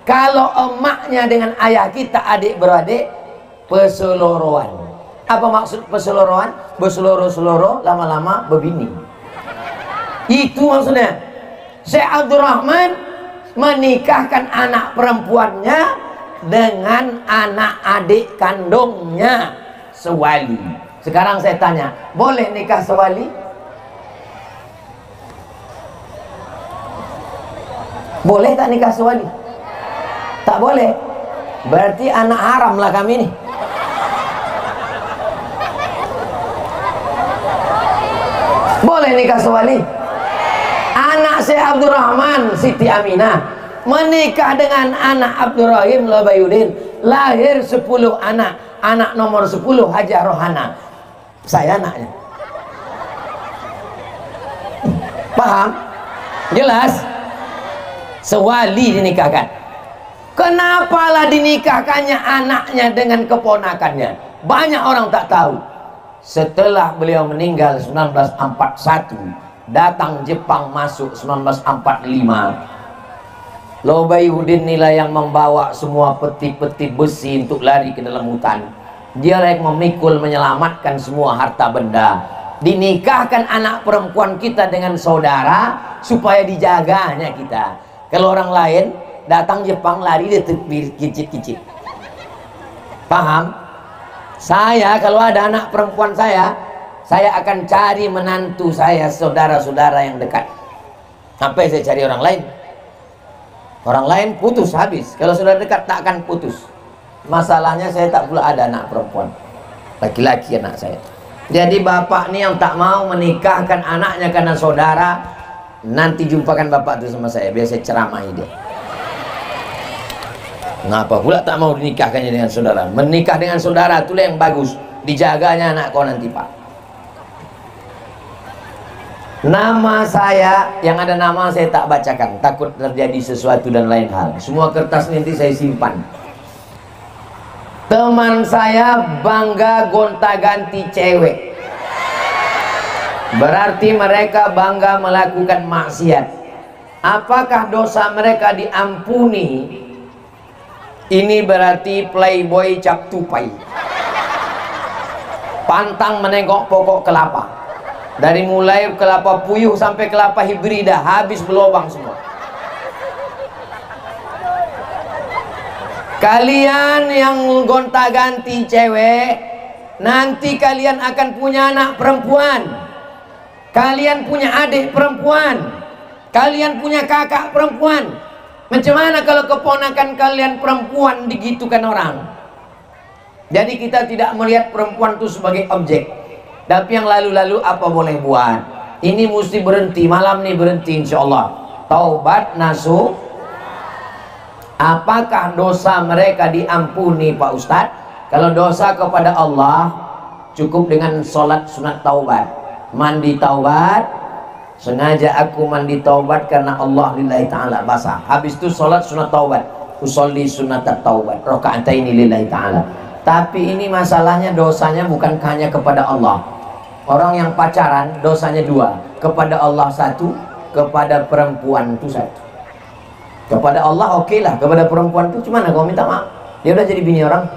Kalau emaknya dengan ayah kita adik-beradik, peseloroan. Apa maksud perselorohan? Berseloroh-seloroh, lama-lama berbini. Itu maksudnya. Syekh Abdurrahman menikahkan anak perempuannya dengan anak adik kandungnya sewali. Sekarang saya tanya, boleh nikah sewali? Boleh tak nikah sewali? Tak boleh. Berarti anak haram lah kami nih. Boleh nikah sewali? Anak Syekh Abdurrahman Siti Aminah menikah dengan anak Abdurrahim Labayudin, lahir 10 anak. Anak nomor 10 Hajar Rohana. Saya anaknya. Paham? Jelas? Sewali dinikahkan. Kenapalah dinikahkannya anaknya dengan keponakannya? Banyak orang tak tahu. Setelah beliau meninggal 1941, datang Jepang masuk 1945. Labayudin inilah yang membawa semua peti-peti besi untuk lari ke dalam hutan. Dia yang memikul, menyelamatkan semua harta benda. Dinikahkan anak perempuan kita dengan saudara supaya dijaganya kita. Kalau orang lain datang Jepang lari dia kicit-kicit. Paham? Saya kalau ada anak perempuan saya akan cari menantu saya, saudara-saudara yang dekat. Sampai saya cari orang lain. Orang lain putus habis. Kalau saudara dekat tak akan putus. Masalahnya saya tak pula ada anak perempuan, laki-laki anak saya. Jadi bapak ni yang tak mau menikahkan anaknya karena saudara, nanti jumpakan bapak itu sama saya, biar saya ceramahi dia. Ngapa pula tak mau dinikahkannya dengan saudara? Menikah dengan saudara itulah yang bagus, dijaganya anak kau nanti pak. Nama saya, yang ada nama saya tak bacakan, takut terjadi sesuatu dan lain hal. Semua kertas nanti saya simpan. Teman saya bangga gonta-ganti cewek, berarti mereka bangga melakukan maksiat. Apakah dosa mereka diampuni? Ini berarti playboy cap tupai, pantang menengok pokok kelapa. Dari mulai kelapa puyuh sampai kelapa hibrida, habis berlobang semua. Kalian yang gonta-ganti cewek, nanti kalian akan punya anak perempuan, kalian punya adik perempuan, kalian punya kakak perempuan. Macam mana kalau keponakan kalian perempuan digitukan orang? Jadi kita tidak melihat perempuan itu sebagai objek. Tapi yang lalu-lalu apa boleh buat? Ini mesti berhenti, malam nih berhenti insya Allah. Taubat nasuh. Apakah dosa mereka diampuni Pak Ustadz? Kalau dosa kepada Allah cukup dengan sholat sunat taubat, mandi taubat. Sengaja aku mandi taubat karena Allah lillahi ta'ala, basah. Habis itu sholat sunat taubat, usolli sunat taubat, rakaataini lillahi ta'ala. Tapi ini masalahnya dosanya bukan hanya kepada Allah. Orang yang pacaran dosanya 2, kepada Allah 1, kepada perempuan itu 1. Kepada Allah oke lah, kepada perempuan itu gimana kau minta maaf? Dia udah jadi bini orang.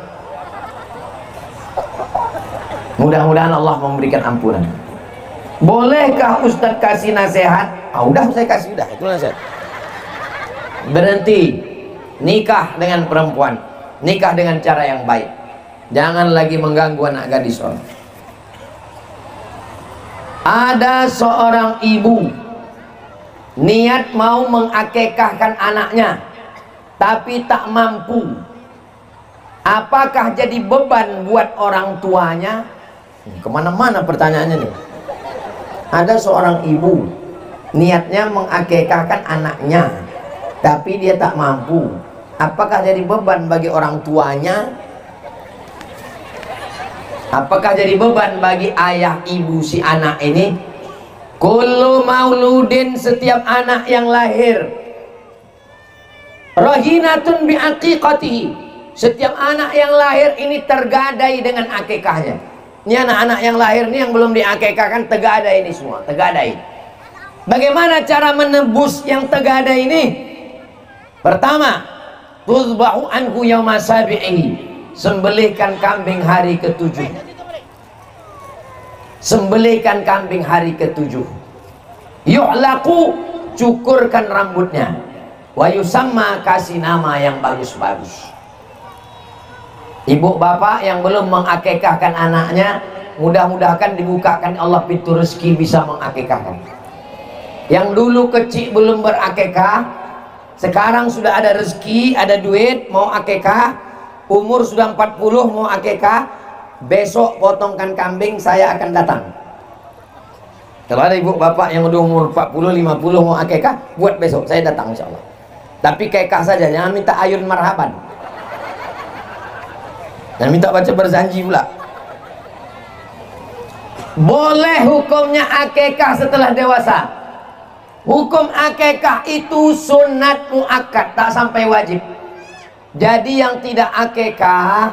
Mudah-mudahan Allah memberikan ampunan. Bolehkah Ustadz kasih nasihat? Udah saya kasih, udah itu nasihat. Berhenti nikah dengan perempuan, nikah dengan cara yang baik. Jangan lagi mengganggu anak gadis orang. Ada seorang ibu niat mau mengakekahkan anaknya tapi tak mampu. Apakah jadi beban buat orang tuanya? Kemana-mana pertanyaannya nih. Ada seorang ibu niatnya mengakekahkan anaknya tapi dia tak mampu. Apakah jadi beban bagi orang tuanya? Apakah jadi beban bagi ayah ibu si anak ini? Kullu mauludin, setiap anak yang lahir, rahinatun bi aqiqatihi, setiap anak yang lahir ini tergadai dengan akikahnya. Ini anak-anak yang lahir ini yang belum diakikahkan tergadai ini semua, tergadai. Bagaimana cara menebus yang tergadai ini? Pertama, tuzbahu anhu yauma sabi'i, sembelihkan kambing hari ke-7. Sembelihkan kambing hari ke-7. Yu'laqu, cukurkan rambutnya. Wa yusamma, kasih nama yang bagus-bagus. Ibu bapak yang belum mengakikahkan anaknya, mudah-mudahan dibukakan Allah pintu rezeki bisa mengakikahkan. Yang dulu kecil belum berakikah, sekarang sudah ada rezeki, ada duit, mau akikah, umur sudah 40 mau akikah, besok potongkan kambing, saya akan datang. Kalau ada ibu bapak yang udah umur 40, 50 mau akikah, buat besok, saya datang insya Allah. Tapi kekah saja, jangan minta ayun marhaban. Dan minta baca berjanji pula. Boleh hukumnya akikah setelah dewasa. Hukum akikah itu sunat muakkad, tak sampai wajib. Jadi yang tidak akikah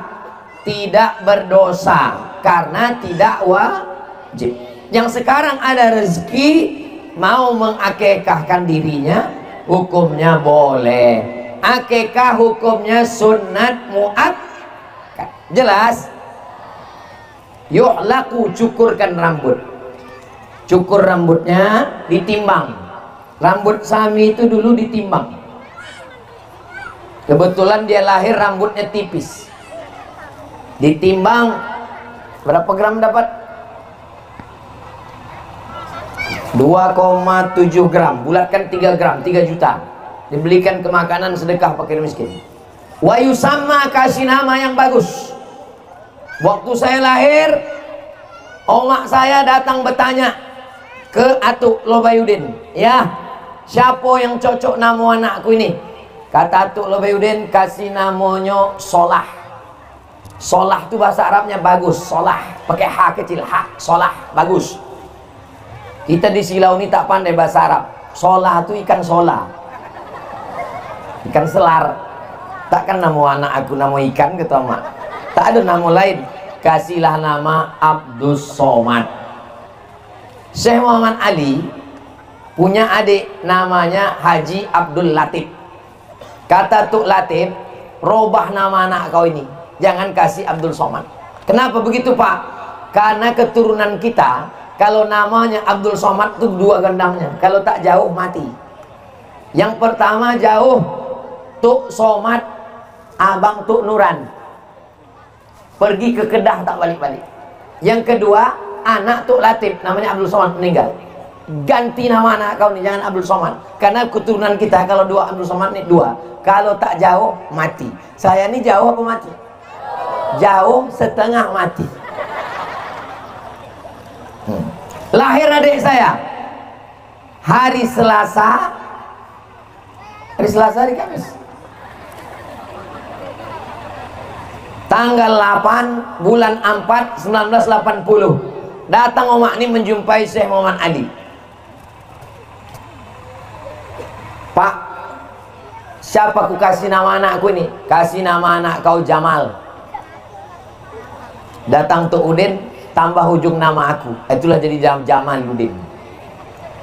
tidak berdosa karena tidak wajib. Yang sekarang ada rezeki mau mengakikahkan dirinya, hukumnya boleh. Akikah hukumnya sunat muakkad. Jelas? Yu'laqu, cukurkan rambut. Cukur rambutnya, ditimbang. Rambut Sami itu dulu ditimbang. Kebetulan dia lahir rambutnya tipis. Ditimbang, berapa gram dapat? 2,7 gram. Bulatkan 3 gram, 3 juta. Dibelikan ke makanan sedekah fakir miskin. Wa yusamma, kasih nama yang bagus. Waktu saya lahir, omak saya datang bertanya ke Atuk Lobayudin, ya, siapa yang cocok nama anakku ini? Kata Atuk Lobayudin, kasih namanya Solah. Solah itu bahasa Arabnya bagus. Solah, pakai H kecil, H, Solah, bagus. Kita di Silau ini tak pandai bahasa Arab. Solah itu ikan sola, ikan selar. Takkan nama anak aku nama ikan gitu mak. Tak ada nama lain. Kasihlah nama Abdus Somad. Syekh Muhammad Ali punya adik namanya Haji Abdul Latif. Kata Tuk Latif, robah nama anak kau ini, jangan kasih Abdul Somad. Kenapa begitu Pak? Karena keturunan kita kalau namanya Abdul Somad itu 2 gendangnya, kalau tak jauh mati. Yang pertama jauh, Tuk Somad abang Tuk Nuran, pergi ke Kedah tak balik-balik. Yang kedua, anak Tuk Latif namanya Abdul Somad meninggal. Ganti nama anak kau nih, jangan Abdul Somad. Karena keturunan kita kalau 2 Abdul Somad nih 2. Kalau tak jauh mati. Saya ini jauh apa mati? Jauh setengah mati. Lahir adik saya hari Selasa. Hari Selasa, hari Kamis. Tanggal 8 bulan 4 1980 datang omak ini menjumpai Syekh Muhammad Ali. Pak, siapa ku kasih nama anakku ini? Kasih nama anak kau Jamal. Datang Tuk Udin, tambah ujung nama aku, itulah jadi Jamal Udin.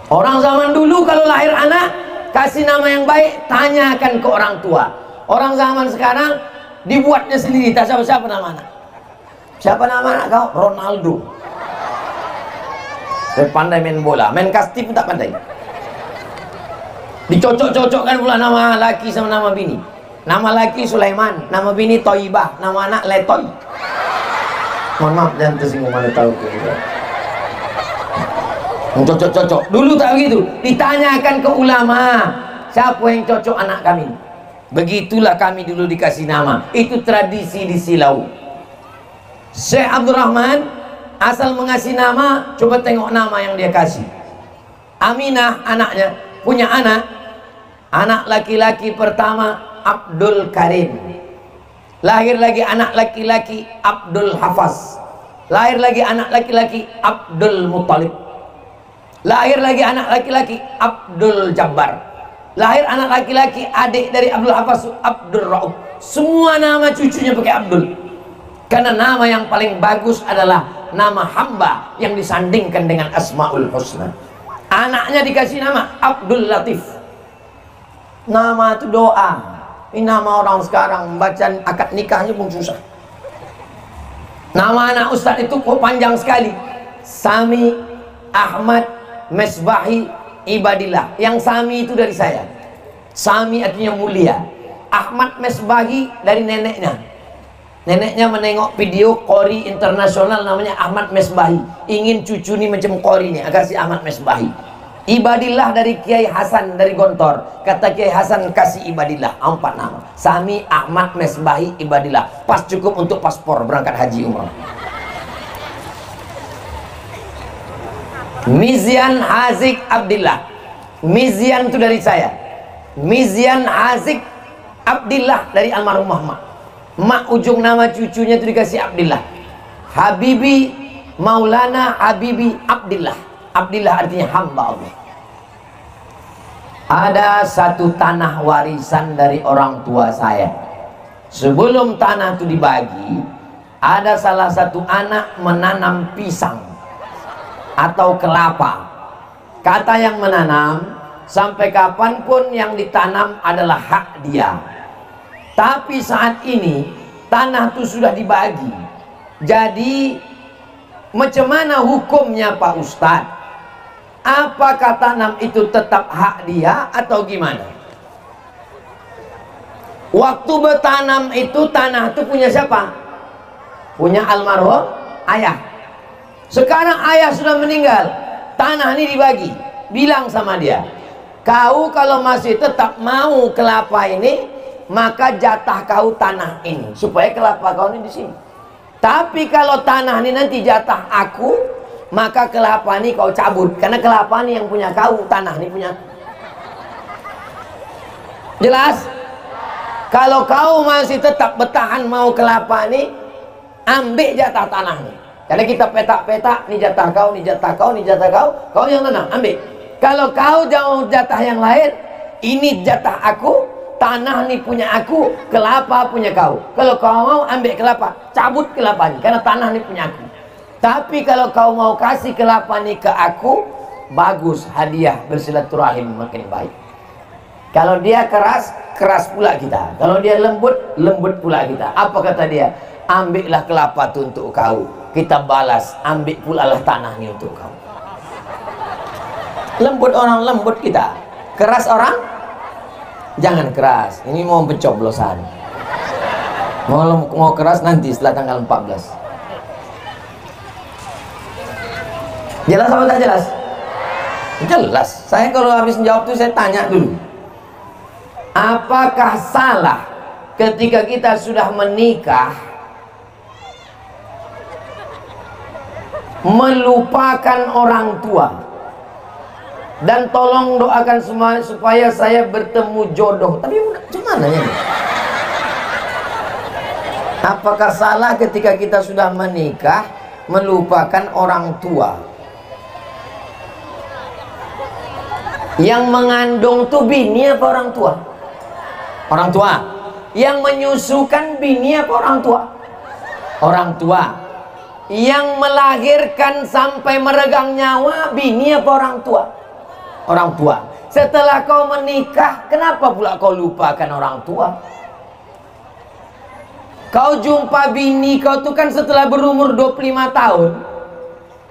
Orang zaman dulu kalau lahir anak kasih nama yang baik, tanyakan ke orang tua. Orang zaman sekarang dibuatnya sendiri, tak siapa nama anak. Siapa nama anak kau? Ronaldo. Dia pandai main bola, main kasti pun tak pandai. Dicocok-cocokkan pula nama laki sama nama bini. Nama laki Sulaiman, nama bini Toibah, nama anak Letoy. Mohon maaf, jangan tersinggung, mana tahu gitu. Cocok-cocok. Dulu tak begitu. Ditanyakan ke ulama, siapa yang cocok anak kami? Begitulah kami dulu dikasih nama. Itu tradisi di Silau. Syekh Abdurrahman asal mengasih nama, coba tengok nama yang dia kasih. Aminah anaknya punya anak laki-laki pertama Abdul Karim. Lahir lagi anak laki-laki Abdul Hafaz. Lahir lagi anak laki-laki Abdul Muttalib. Lahir lagi anak laki-laki Abdul Jabbar. Lahir anak laki-laki adik dari Abdul Hafaz, Abdul Raub. Semua nama cucunya pakai Abdul. Karena nama yang paling bagus adalah nama hamba yang disandingkan dengan Asmaul Husna. Anaknya dikasih nama Abdul Latif. Nama itu doa. Ini nama orang sekarang baca akad nikahnya pun susah. Nama anak ustaz itu kok panjang sekali. Sami Ahmad Mesbahi Ibadillah. Yang Sami itu dari saya. Sami artinya mulia. Ahmad Mesbahi dari neneknya. Neneknya menengok video qori internasional namanya Ahmad Mesbahi. Ingin cucu ni macam qori ni, agar si Ahmad Mesbahi. Ibadillah dari Kiai Hasan dari Gontor. Kata Kiai Hasan kasih Ibadillah. 4 nama. Sami Ahmad Mesbahi Ibadillah. Pas cukup untuk paspor berangkat haji umrah. Mizian Hazik Abdillah. Mizian itu dari saya. Mizian Hazik Abdillah dari almarhumah mak. Mak ujung nama cucunya itu dikasih Abdillah. Habibi Maulana Habibi Abdillah. Abdillah artinya hamba Allah. Ada satu tanah warisan dari orang tua saya. Sebelum tanah itu dibagi, ada salah satu anak menanam pisang atau kelapa. Kata yang menanam, sampai kapanpun yang ditanam adalah hak dia. Tapi saat ini tanah itu sudah dibagi. Jadi macam mana hukumnya Pak Ustadz? Apakah tanam itu tetap hak dia atau gimana? Waktu bertanam itu tanah itu punya siapa? Punya almarhum ayah. Sekarang ayah sudah meninggal, tanah ini dibagi. Bilang sama dia, kau kalau masih tetap mau kelapa ini, maka jatah kau tanah ini, supaya kelapa kau ini di sini. Tapi kalau tanah ini nanti jatah aku, maka kelapa ini kau cabut, karena kelapa ini yang punya kau, tanah ini punya aku. Jelas? Kalau kau masih tetap bertahan mau kelapa ini, ambil jatah tanah ini. Karena kita petak-petak, ini jatah kau, ini jatah kau, ini jatah kau, kau yang tanam, ambil. Kalau kau jauh jatah yang lain, ini jatah aku, tanah ini punya aku, kelapa punya kau. Kalau kau mau ambil kelapa, cabut kelapa ini, karena tanah ini punya aku. Tapi kalau kau mau kasih kelapa ini ke aku, bagus, hadiah bersilaturahim makin baik. Kalau dia keras, keras pula kita. Kalau dia lembut, lembut pula kita. Apa kata dia? Ambillah kelapa itu untuk kau, kita balas, ambil pula lah tanah ini untuk kau. Lembut orang, lembut kita. Keras orang, jangan keras. Ini mau pencoblosan. Mau keras nanti setelah tanggal 14. Jelas apa tak jelas? Jelas. Saya kalau habis menjawab itu saya tanya dulu. Apakah salah ketika kita sudah menikah melupakan orang tua? Dan tolong doakan semua supaya saya bertemu jodoh. Tapi gimana ya? Apakah salah ketika kita sudah menikah melupakan orang tua? Yang mengandung tuh bini apa orang tua? Orang tua. Yang menyusukan bini apa orang tua? Orang tua. Yang melahirkan sampai meregang nyawa bini apa orang tua? Orang tua. Setelah kau menikah, kenapa pula kau lupakan orang tua? Kau jumpa bini kau tuh kan setelah berumur 25 tahun.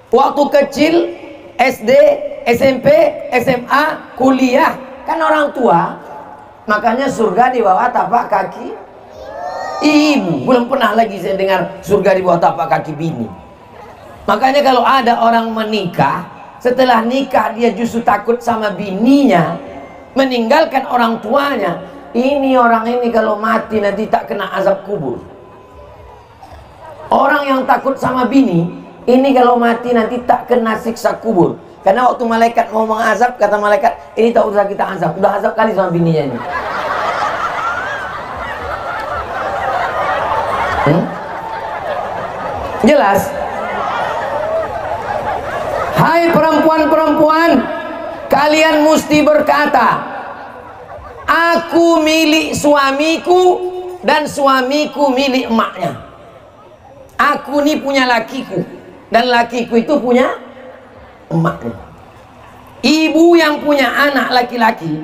Waktu kecil, SD, SMP, SMA, kuliah, kan orang tua. Makanya surga di bawah tapak kaki ibu. Belum pernah lagi saya dengar surga di bawah tapak kaki bini. Makanya kalau ada orang menikah, setelah nikah dia justru takut sama bininya, meninggalkan orang tuanya. Ini orang ini kalau mati nanti tak kena azab kubur. Orang yang takut sama bini, ini kalau mati nanti tak kena siksa kubur. Karena waktu malaikat mau mengazab, kata malaikat, ini tak usah kita azab, udah azab kali sama bininya ini. Jelas? Hai perempuan-perempuan, kalian mesti berkata, aku milik suamiku dan suamiku milik emaknya. Aku ini punya lakiku dan lakiku itu punya emaknya. Ibu yang punya anak laki-laki,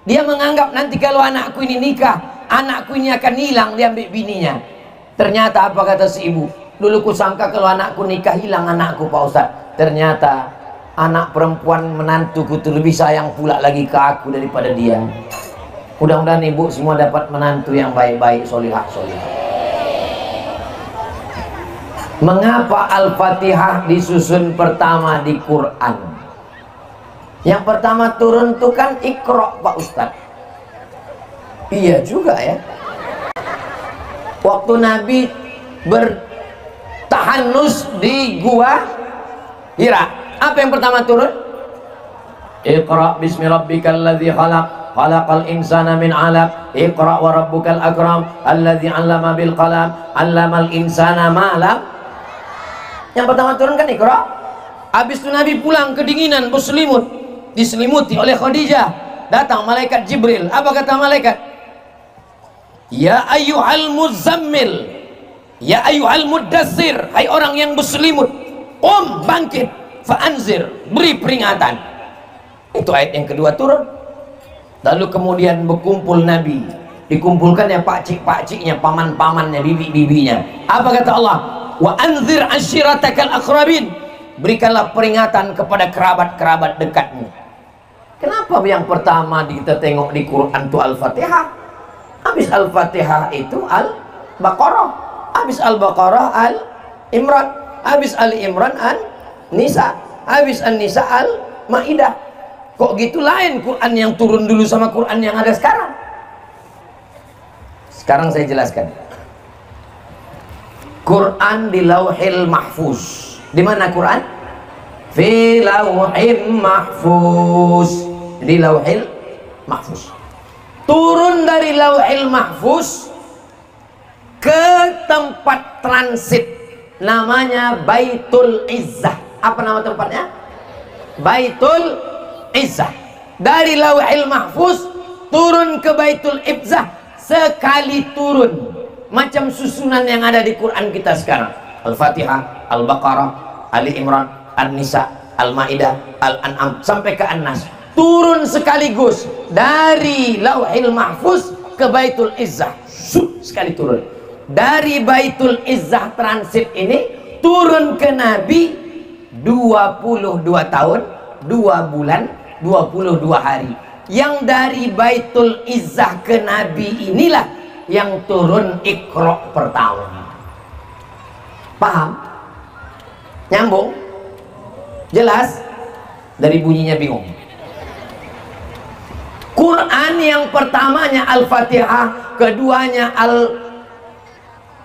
dia menganggap nanti kalau anakku ini nikah, anakku ini akan hilang, dia ambil bininya. Ternyata apa kata si ibu? Dulu kusangka kalau anakku nikah hilang anakku Pak Ustadz. Ternyata anak perempuan menantuku itu lebih sayang pula lagi ke aku daripada dia. Mudah-mudahan ibu semua dapat menantu yang baik-baik, solihah-solihah. Mengapa Al-Fatihah disusun pertama di Quran? Yang pertama turun itu kan Iqra Pak Ustadz. Iya juga ya. Waktu Nabi bertahanus di gua Hira, apa yang pertama turun? Iqra bismi rabbikal ladzi khalaq, khalaqal insana min 'alaq, Iqra wa rabbukal akram, alladzi 'allama bil qalam, 'allamal insana ma lam. Yang pertama turun kan Iqra. Habis itu Nabi pulang kedinginan berselimut, diselimuti oleh Khadijah. Datang malaikat Jibril. Apa kata malaikat? Ya ayyuhal muzammil, ya ayyuhal muddassir, hai orang yang berselimut, bangkit, fa'anzir, beri peringatan. Itu ayat yang kedua turun. Lalu kemudian berkumpul Nabi, dikumpulkan ya pakcik-pakciknya, paman-pamannya, bibi-bibinya. Apa kata Allah? Wa anzir ashiratakal aqrabin, berikanlah peringatan kepada kerabat-kerabat dekatmu. Kenapa yang pertama kita tengok di Quran itu Al-Fatihah? Habis Al-Fatihah itu Al-Baqarah, habis Al-Baqarah Al-Imran, habis Al-Imran An-Nisa, habis An-Nisa Al-Maidah. Kok gitu lain Quran yang turun dulu sama Quran yang ada sekarang? Sekarang saya jelaskan. Quran di Lauhil Mahfuz. Di mana Quran? Fi Lauhil Mahfuz. Di Lauhil Mahfuz. Turun dari Lauhil Mahfuz ke tempat transit namanya Baitul Izzah. Apa nama tempatnya? Baitul Izzah. Dari Lauhil Mahfuz turun ke Baitul Izzah, sekali turun macam susunan yang ada di Quran kita sekarang. Al-Fatihah, Al-Baqarah, Ali Imran, An-Nisa, Al-Maidah, Al-An'am sampai ke An-Nas. Turun sekaligus dari Lauhil Mahfuz ke Baitul Izzah, sekali turun. Dari Baitul Izzah transit ini turun ke Nabi 22 tahun 2 bulan 22 hari. Yang dari Baitul Izzah ke Nabi inilah yang turun Iqra pertama. Paham? Nyambung? Jelas? Dari bunyinya bingung. Quran yang pertamanya Al-Fatihah, keduanya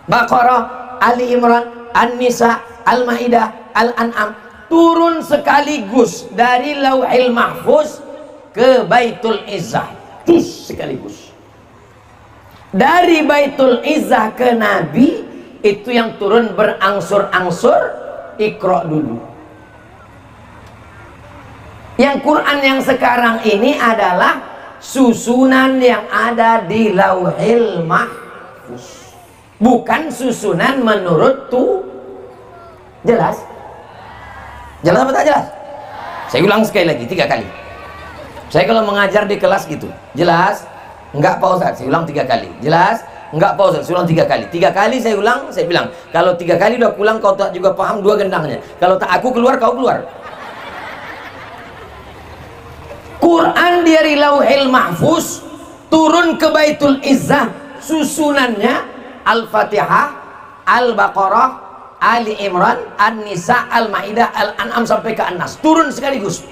Al-Baqarah, Ali Imran, An-Nisa, Al-Maidah, Al-An'am, turun sekaligus dari Lauhil Mahfuz ke Baitul Izzah, sekaligus. Dari Baitul Izzah ke Nabi itu yang turun berangsur-angsur, Iqra dulu. Yang Quran yang sekarang ini adalah susunan yang ada di Lauhil Mahfuz, bukan susunan menurut jelas? Jelas apa tak jelas? Saya ulang sekali lagi 3 kali. Saya kalau mengajar di kelas gitu, jelas? Enggak Pak Ustadz, saya ulang 3 kali. Jelas? Enggak Pak Ustadz, saya ulang 3 kali. 3 kali saya ulang, saya bilang kalau 3 kali udah pulang kau tak juga paham 2 gendangnya. Kalau tak aku keluar, kau keluar. Quran dari Lauhil Mahfuz turun ke Baitul Izzah, susunannya Al-Fatihah, Al-Baqarah, Ali Imran, An-Nisa, Al-Maidah, Al-An'am sampai ke An-Nas. Turun sekaligus,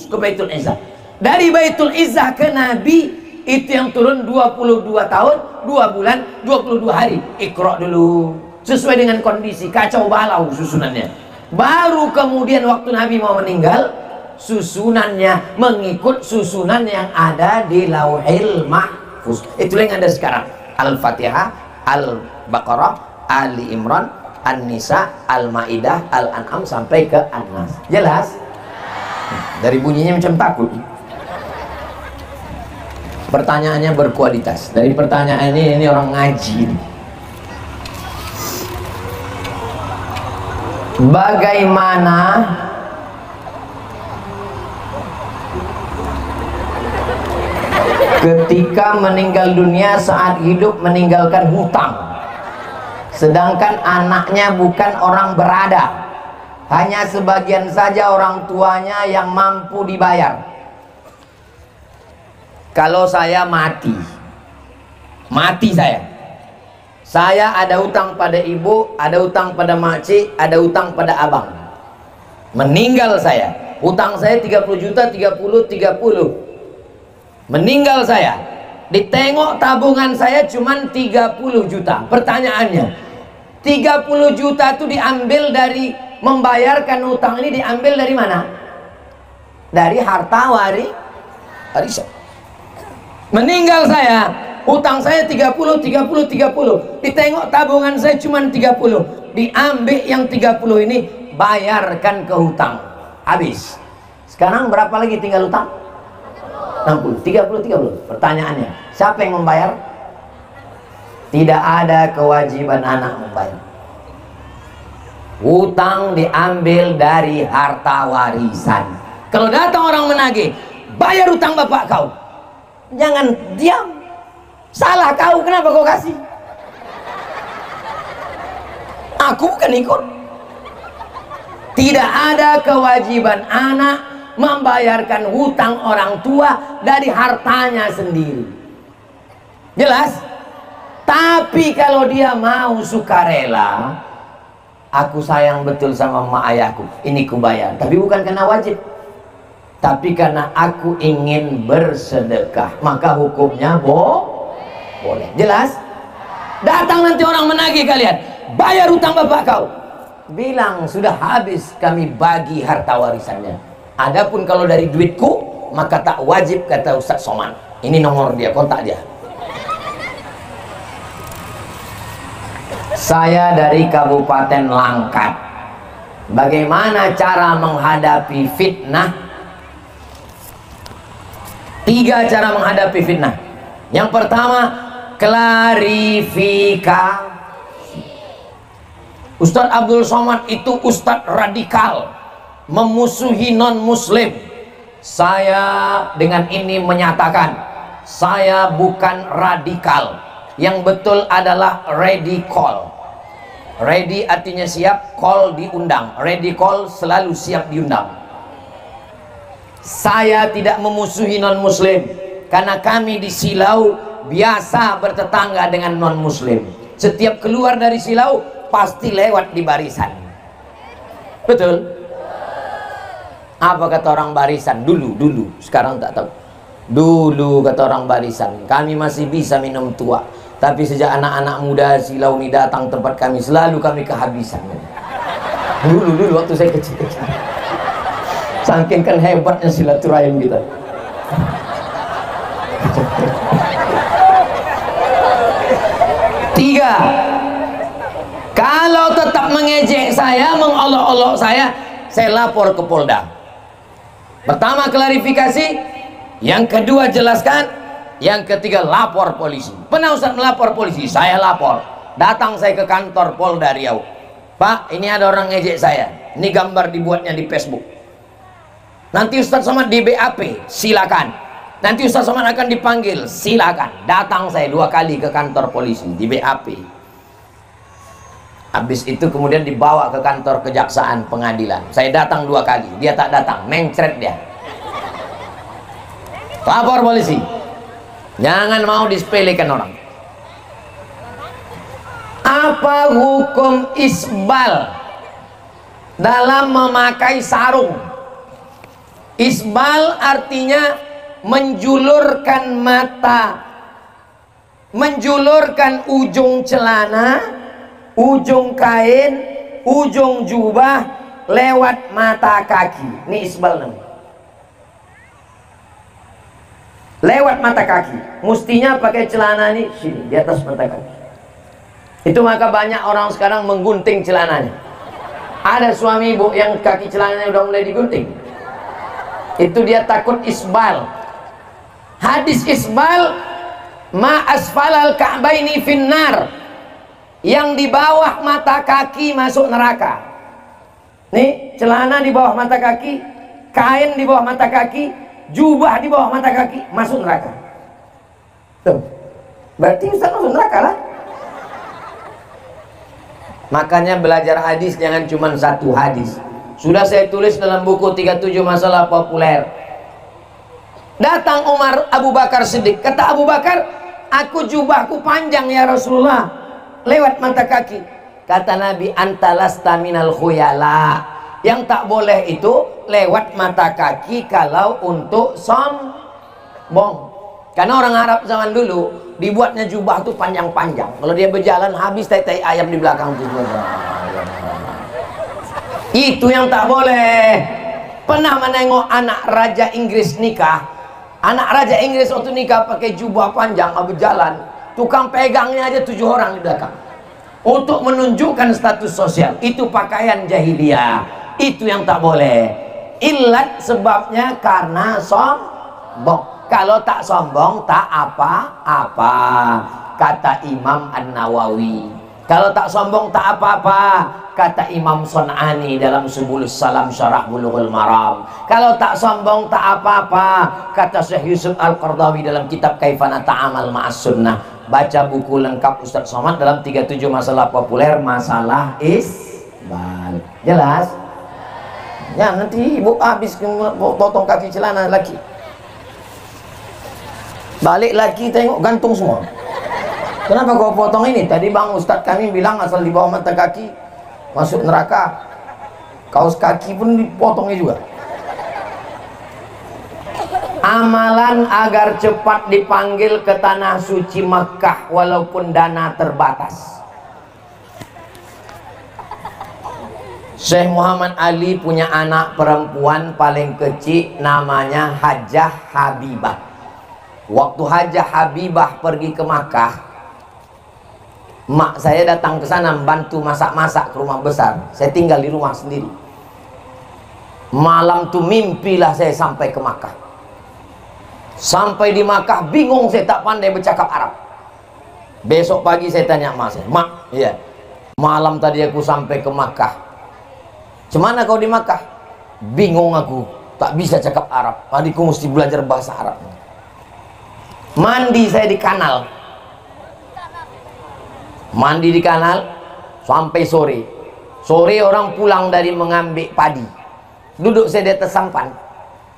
ke Baitul Izzah. Dari Baitul Izzah ke Nabi itu yang turun 22 tahun 2 bulan 22 hari. Iqra dulu sesuai dengan kondisi, kacau balau susunannya. Baru kemudian waktu Nabi mau meninggal, susunannya mengikut susunan yang ada di Lauhil Mahfuz. Itulah yang ada sekarang. Al-Fatihah, Al-Baqarah, Ali Imran, An-Nisa, Al-Maidah, Al-An'am sampai ke An-Nas. Jelas? Dari bunyinya macam takut. Pertanyaannya berkualitas. Dari pertanyaan ini orang ngaji. Bagaimana ketika meninggal dunia saat hidup meninggalkan hutang? sedangkan anaknya bukan orang berada, hanya sebagian saja orang tuanya yang mampu dibayar. Kalau saya mati saya ada utang pada ibu, ada utang pada makcik, ada utang pada abang. Meninggal saya, utang saya 30 juta, 30. Meninggal saya, ditengok tabungan saya cuman 30 juta. Pertanyaannya, 30 juta itu diambil dari membayarkan utang ini, diambil dari mana? Dari harta warisan. Meninggal saya, utang saya 30. Ditengok tabungan saya cuman 30. Diambil yang 30 ini, bayarkan ke hutang. Habis. Sekarang berapa lagi tinggal utang? 60, 30. Pertanyaannya, siapa yang membayar? Tidak ada kewajiban anak membayar. Hutang diambil dari harta warisan. Kalau datang orang menagih, bayar hutang bapak kau. Jangan diam. Salah kau, kenapa kau kasih? Aku bukan ikut. Tidak ada kewajiban anak membayarkan hutang orang tua dari hartanya sendiri. Jelas? Tapi kalau dia mau sukarela, aku sayang betul sama emak ayahku, ini kubayar, tapi bukan karena wajib, tapi karena aku ingin bersedekah, maka hukumnya boleh. Jelas? Datang nanti orang menagih kalian, bayar hutang bapak kau, bilang sudah habis kami bagi harta warisannya. Adapun kalau dari duitku, maka tak wajib, kata Ustaz Somad. Ini nomor dia, kontak dia. Saya dari Kabupaten Langkat. Bagaimana cara menghadapi fitnah? 3 cara menghadapi fitnah. Yang pertama, klarifikasi. Ustadz Abdul Somad itu ustadz radikal, memusuhi non-muslim. Saya dengan ini menyatakan, saya bukan radikal. Yang betul adalah ready call. Ready artinya siap, call diundang. Ready call selalu siap diundang. Saya tidak memusuhi non-muslim, karena kami di Silau biasa bertetangga dengan non-muslim. Setiap keluar dari Silau pasti lewat di barisan. Betul? Apa kata orang barisan? Dulu, sekarang tak tahu. Dulu kata orang barisan, kami masih bisa minum tua. Tapi sejak anak-anak muda Silau ini datang tempat kami, selalu kami kehabisan. Dulu waktu saya kecil. Saking kan hebatnya silaturahim kita. Tiga, kalau tetap mengejek saya, mengolok-olok saya lapor ke Polda. Pertama klarifikasi, yang kedua jelaskan, yang ketiga lapor polisi. Pernah Ustaz melapor polisi? Saya lapor. Datang saya ke kantor Polda Riau. Pak, ini ada orang ngejek saya. Ini gambar dibuatnya di Facebook. Nanti Ustaz Somad di BAP, silakan. Nanti Ustaz Somad akan dipanggil, silakan. Datang saya 2 kali ke kantor polisi di BAP. Habis itu kemudian dibawa ke kantor kejaksaan pengadilan. Saya datang 2 kali, dia tak datang, mencret dia. Lapor polisi. Jangan mau disepelekan orang. Apa hukum isbal dalam memakai sarung? Isbal artinya menjulurkan mata, menjulurkan ujung celana, ujung kain, ujung jubah lewat mata kaki. Ini isbal namanya. Lewat mata kaki. Mestinya pakai celana ini sini, di atas mata kaki. Itu maka banyak orang sekarang menggunting celananya. Ada suami ibu yang kaki celananya udah mulai digunting. Itu dia takut isbal. Hadis isbal, ma asfalal ka'baini finnar, yang di bawah mata kaki masuk neraka. Nih, celana di bawah mata kaki, kain di bawah mata kaki, jubah di bawah mata kaki, masuk neraka. Tuh. Berarti Ustaz masuk neraka lah. Makanya belajar hadis jangan cuma satu hadis. Sudah saya tulis dalam buku 37 masalah populer. Datang Umar Abu Bakar Siddiq, kata Abu Bakar, aku jubahku panjang ya Rasulullah, lewat mata kaki. Kata Nabi, antalasta minal khuyala, yang tak boleh itu lewat mata kaki kalau untuk sombong. Karena orang Arab zaman dulu dibuatnya jubah itu panjang-panjang. Kalau dia berjalan habis tai-tai ayam di belakang itu. Itu yang tak boleh. Pernah menengok anak raja Inggris nikah. Anak raja Inggris waktu nikah pakai jubah panjang berjalan. Tukang pegangnya aja 7 orang di belakang. Untuk menunjukkan status sosial. Itu pakaian jahiliyah. Itu yang tak boleh. Ilat sebabnya karena sombong. Kalau tak sombong tak apa-apa, kata Imam An-Nawawi. Kalau tak sombong tak apa-apa, kata Imam Sun'ani dalam Subulus Salam Syarah Bulughul Maram. Kalau tak sombong tak apa-apa, kata Syekh Yusuf Al-Qardawi dalam kitab Kaifana Ta'amal Ma'as Sunnah. Baca buku lengkap Ustaz Somad dalam 37 masalah populer, masalah isbal. Jelas? Ya, nanti ibu habis potong kaki celana laki. Balik lagi tengok gantung semua. Kenapa kau potong ini? Tadi bang Ustadz kami bilang asal di bawah mata kaki masuk neraka. Kaos kaki pun dipotongnya juga. Amalan agar cepat dipanggil ke tanah suci Makkah walaupun dana terbatas. Syekh Muhammad Ali punya anak perempuan paling kecil namanya Hajjah Habibah. Waktu Hajjah Habibah pergi ke Makkah, mak saya datang ke sana bantu masak-masak ke rumah besar. Saya tinggal di rumah sendiri. Malam tuh mimpilah saya sampai ke Makkah. Sampai di Makkah bingung, saya tak pandai bercakap Arab. Besok pagi saya tanya mak saya, mak, iya, malam tadi aku sampai ke Makkah. Cemana kau di Makkah? Bingung aku, tak bisa cakap Arab. Adikku mesti belajar bahasa Arab. Mandi saya di kanal. Mandi di kanal sampai sore. Sore orang pulang dari mengambil padi. Duduk saya di atas sampan.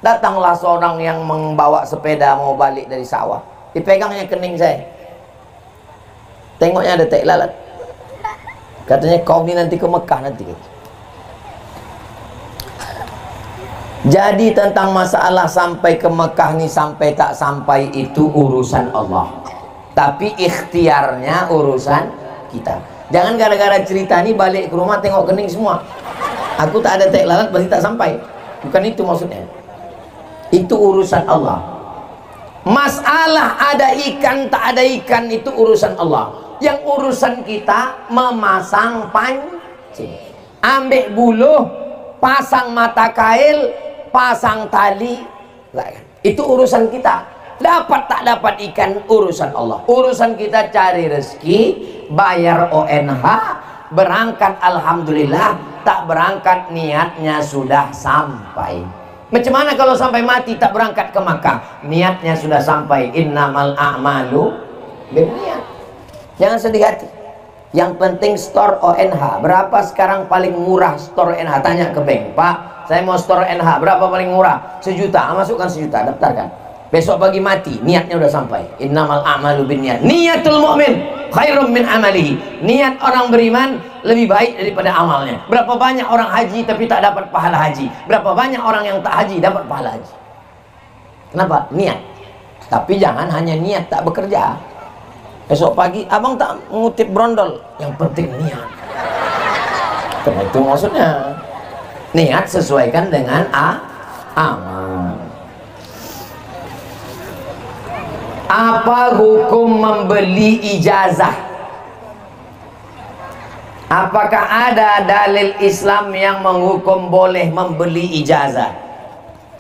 Datanglah seorang yang membawa sepeda mau balik dari sawah. Dipegangnya kening saya. Tengoknya ada tai lalat. Katanya kau ini nanti ke Mekah nanti. Jadi tentang masalah sampai ke Mekah nih sampai tak sampai itu urusan Allah. Tapi ikhtiarnya urusan kita. Jangan gara-gara cerita ini balik ke rumah tengok kening semua. Aku tak ada tai lalat pasti tak sampai. Bukan itu maksudnya. Itu urusan Allah. Masalah ada ikan tak ada ikan itu urusan Allah. Yang urusan kita memasang pancing. Ambil buluh, pasang mata kail, pasang tali, itu urusan kita. Dapat tak dapat ikan urusan Allah. Urusan kita cari rezeki, bayar ONH, berangkat alhamdulillah, tak berangkat niatnya sudah sampai. Macam mana kalau sampai mati tak berangkat ke Makkah? Niatnya sudah sampai. Innamal a'malu binniyat. Jangan sedih hati. Yang penting store ONH. Berapa sekarang paling murah store ONH? Tanya ke bank, Pak, saya mau store ONH, berapa paling murah? 1 juta, masukkan 1 juta, daftarkan. Besok pagi mati, niatnya udah sampai. Innamal a'malu binniyat. Niyatul mu'min khairum min amalihi. Niat orang beriman lebih baik daripada amalnya. Berapa banyak orang haji tapi tak dapat pahala haji. Berapa banyak orang yang tak haji dapat pahala haji. Kenapa? Niat. Tapi jangan hanya niat, tak bekerja. Besok pagi abang tak mengutip brondol. Yang penting niat. Karena itu maksudnya. Niat sesuaikan dengan amal. Apa hukum membeli ijazah? Apakah ada dalil Islam yang menghukum boleh membeli ijazah?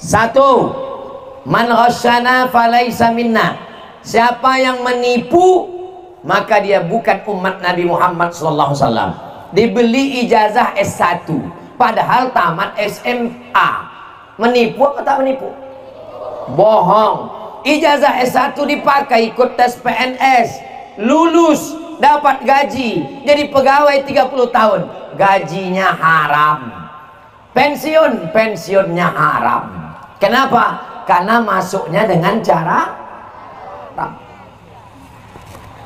1. Man ghasyana falaysa minna. Siapa yang menipu maka dia bukan umat Nabi Muhammad SAW. Dibeli ijazah S1 padahal tamat SMA. Menipu apa tak menipu? Bohong. Ijazah S1 dipakai ikut tes PNS, lulus, dapat gaji, jadi pegawai 30 tahun, gajinya haram. Pensiunnya haram. Kenapa? Karena masuknya dengan cara haram.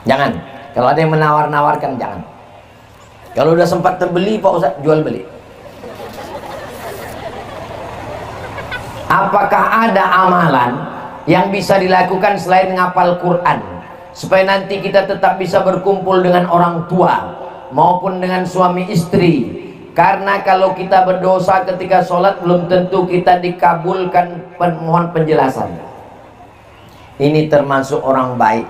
Jangan. Kalau ada yang menawar-nawarkan, jangan. Kalau udah sempat terbeli, Pak Ustaz, jual beli. Apakah ada amalan yang bisa dilakukan selain ngapal Quran, supaya nanti kita tetap bisa berkumpul dengan orang tua maupun dengan suami istri? Karena kalau kita berdosa ketika sholat, belum tentu kita dikabulkan. Mohon penjelasan. Ini termasuk orang baik,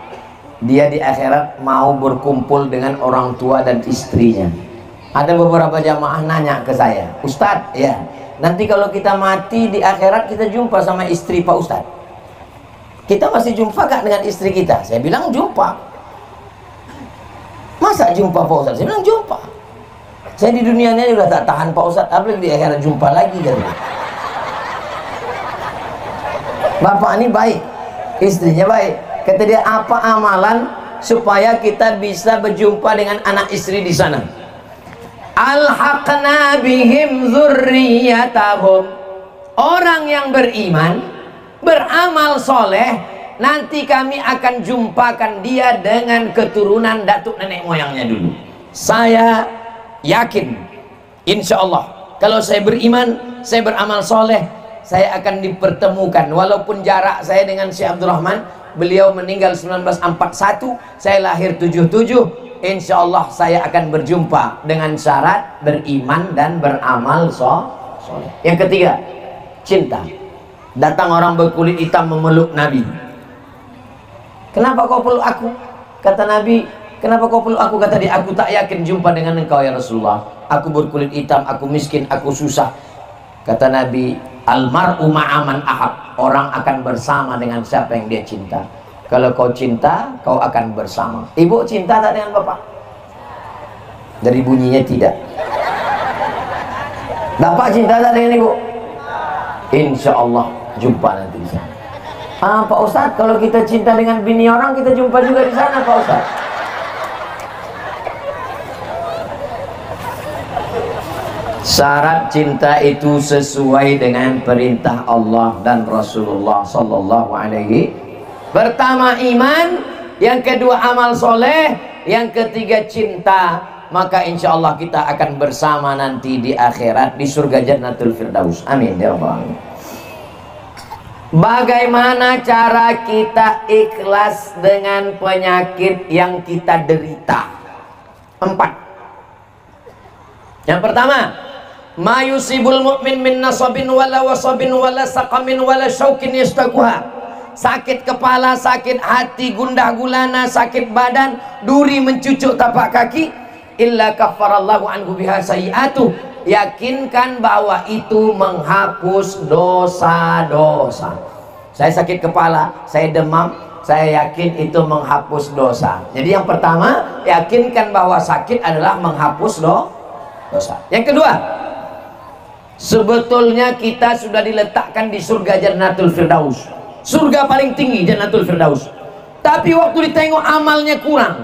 dia di akhirat mau berkumpul dengan orang tua dan istrinya. Ada beberapa jamaah nanya ke saya, Ustadz, ya, nanti kalau kita mati di akhirat kita jumpa sama istri Pak Ustadz, kita masih jumpa gak dengan istri kita? Saya bilang jumpa. Masa jumpa Pak Ustadz? Saya bilang jumpa. Saya di dunia ini udah tak tahan Pak Ustadz, apalagi di akhirat jumpa lagi kan? Bapak ini baik, istrinya baik. Kata dia, apa amalan supaya kita bisa berjumpa dengan anak istri di sana? Alhaqna bihim dzurriyyatahum. Orang yang beriman, beramal soleh, nanti kami akan jumpakan dia dengan keturunan datuk nenek moyangnya dulu. Saya yakin, insya Allah, kalau saya beriman, saya beramal soleh, saya akan dipertemukan. Walaupun jarak saya dengan Syekh Abdul Rahman, beliau meninggal 1941, saya lahir 77, insya Allah saya akan berjumpa dengan syarat beriman dan beramal soleh. Yang ketiga, cinta. Datang orang berkulit hitam memeluk Nabi. Kenapa kau peluk aku? Kata Nabi, kenapa kau peluk aku? Kata dia, aku tak yakin jumpa dengan engkau ya Rasulullah. Aku berkulit hitam, aku miskin, aku susah. Kata Nabi, almar'u ma'aman ahab. Orang akan bersama dengan siapa yang dia cinta. Kalau kau cinta, kau akan bersama. Ibu cinta tak dengan bapak? Dari bunyinya tidak. Bapak cinta tak dengan ibu? Insya Allah jumpa nanti di sana. Pak Ustadz, kalau kita cinta dengan bini orang, kita jumpa juga di sana Pak Ustadz. Syarat cinta itu sesuai dengan perintah Allah dan Rasulullah Sallallahu Alaihi. Pertama iman, yang kedua amal soleh, yang ketiga cinta. Maka insya Allah kita akan bersama nanti di akhirat di surga Jannatul Firdaus. Amin ya rabbal alamin. Bagaimana cara kita ikhlas dengan penyakit yang kita derita? 4. Yang pertama, ma yusibul mu'min min nasabin wala wasabin wala saqamin wala syaukin yastaquha. Sakit kepala, sakit hati, gundah gulana, sakit badan, duri mencucuk tapak kaki, illa kaffarallahu anhu biha sayi'atuh. Yakinkan bahwa itu menghapus dosa-dosa. Saya sakit kepala, saya demam, saya yakin itu menghapus dosa. Jadi yang pertama, yakinkan bahwa sakit adalah menghapus dosa. Yang kedua, sebetulnya kita sudah diletakkan di surga Jannatul Firdaus, surga paling tinggi Jannatul Firdaus. Tapi waktu ditengok amalnya kurang,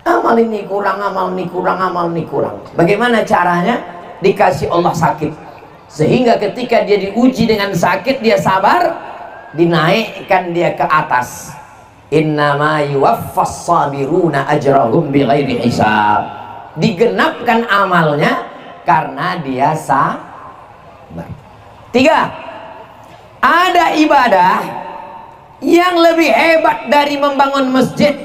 amal ini kurang, amal ini kurang, amal ini kurang. Bagaimana caranya? Dikasih Allah sakit, sehingga ketika dia diuji dengan sakit, dia sabar, dinaikkan dia ke atas. Innama yuwaffas sabiruna ajrahum bighairi hisab. Digenapkan amalnya karena dia sabar. 3. Ada ibadah yang lebih hebat dari membangun masjid,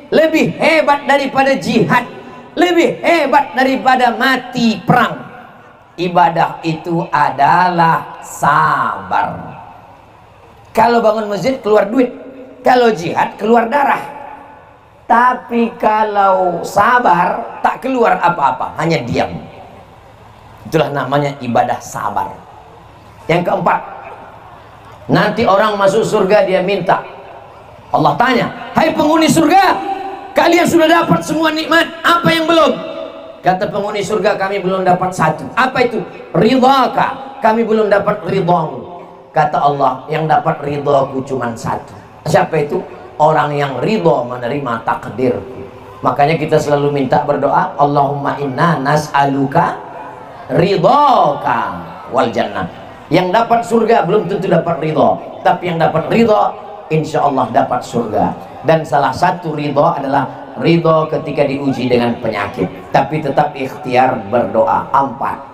lebih hebat daripada jihad, lebih hebat daripada mati perang. Ibadah itu adalah sabar. Kalau bangun masjid keluar duit, kalau jihad keluar darah. Tapi kalau sabar tak keluar apa-apa, hanya diam. Itulah namanya ibadah sabar. Yang keempat, nanti orang masuk surga, dia minta, Allah tanya, hai penghuni surga, kalian sudah dapat semua nikmat, apa yang belum? Kata penghuni surga, kami belum dapat satu. Apa itu? Ridhaka, kami belum dapat ridhamu. Kata Allah, yang dapat ridhaku cuma satu. Siapa itu? Orang yang ridho menerima takdirku. Makanya kita selalu minta berdoa, Allahumma inna nas'aluka ridhoka wal jannah. Yang dapat surga belum tentu dapat ridho, tapi yang dapat ridho insya Allah dapat surga. Dan salah satu ridho adalah ridho ketika diuji dengan penyakit, tapi tetap ikhtiar berdoa. 4.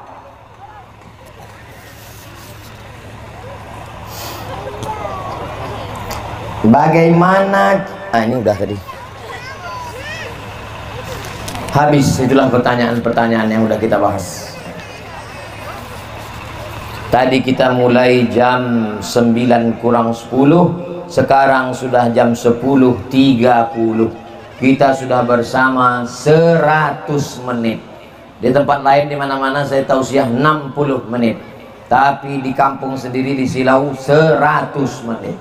Bagaimana? Ini udah tadi. Habis, itulah pertanyaan-pertanyaan yang udah kita bahas. Tadi kita mulai jam 9 kurang 10, sekarang sudah jam 10.30. Kita sudah bersama 100 menit. Di tempat lain di mana-mana saya tausiah 60 menit. Tapi di kampung sendiri di Silau 100 menit.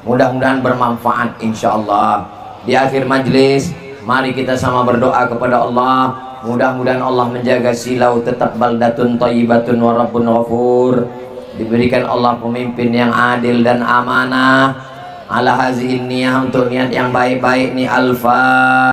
Mudah-mudahan bermanfaat insyaallah. Di akhir majelis mari kita sama berdoa kepada Allah, mudah-mudahan Allah menjaga Silau tetap baldatun thayyibatun wa rabbun ghafur, diberikan Allah pemimpin yang adil dan amanah, ala hazihin niyah, untuk niat yang baik-baik nih. Al-Fatihah.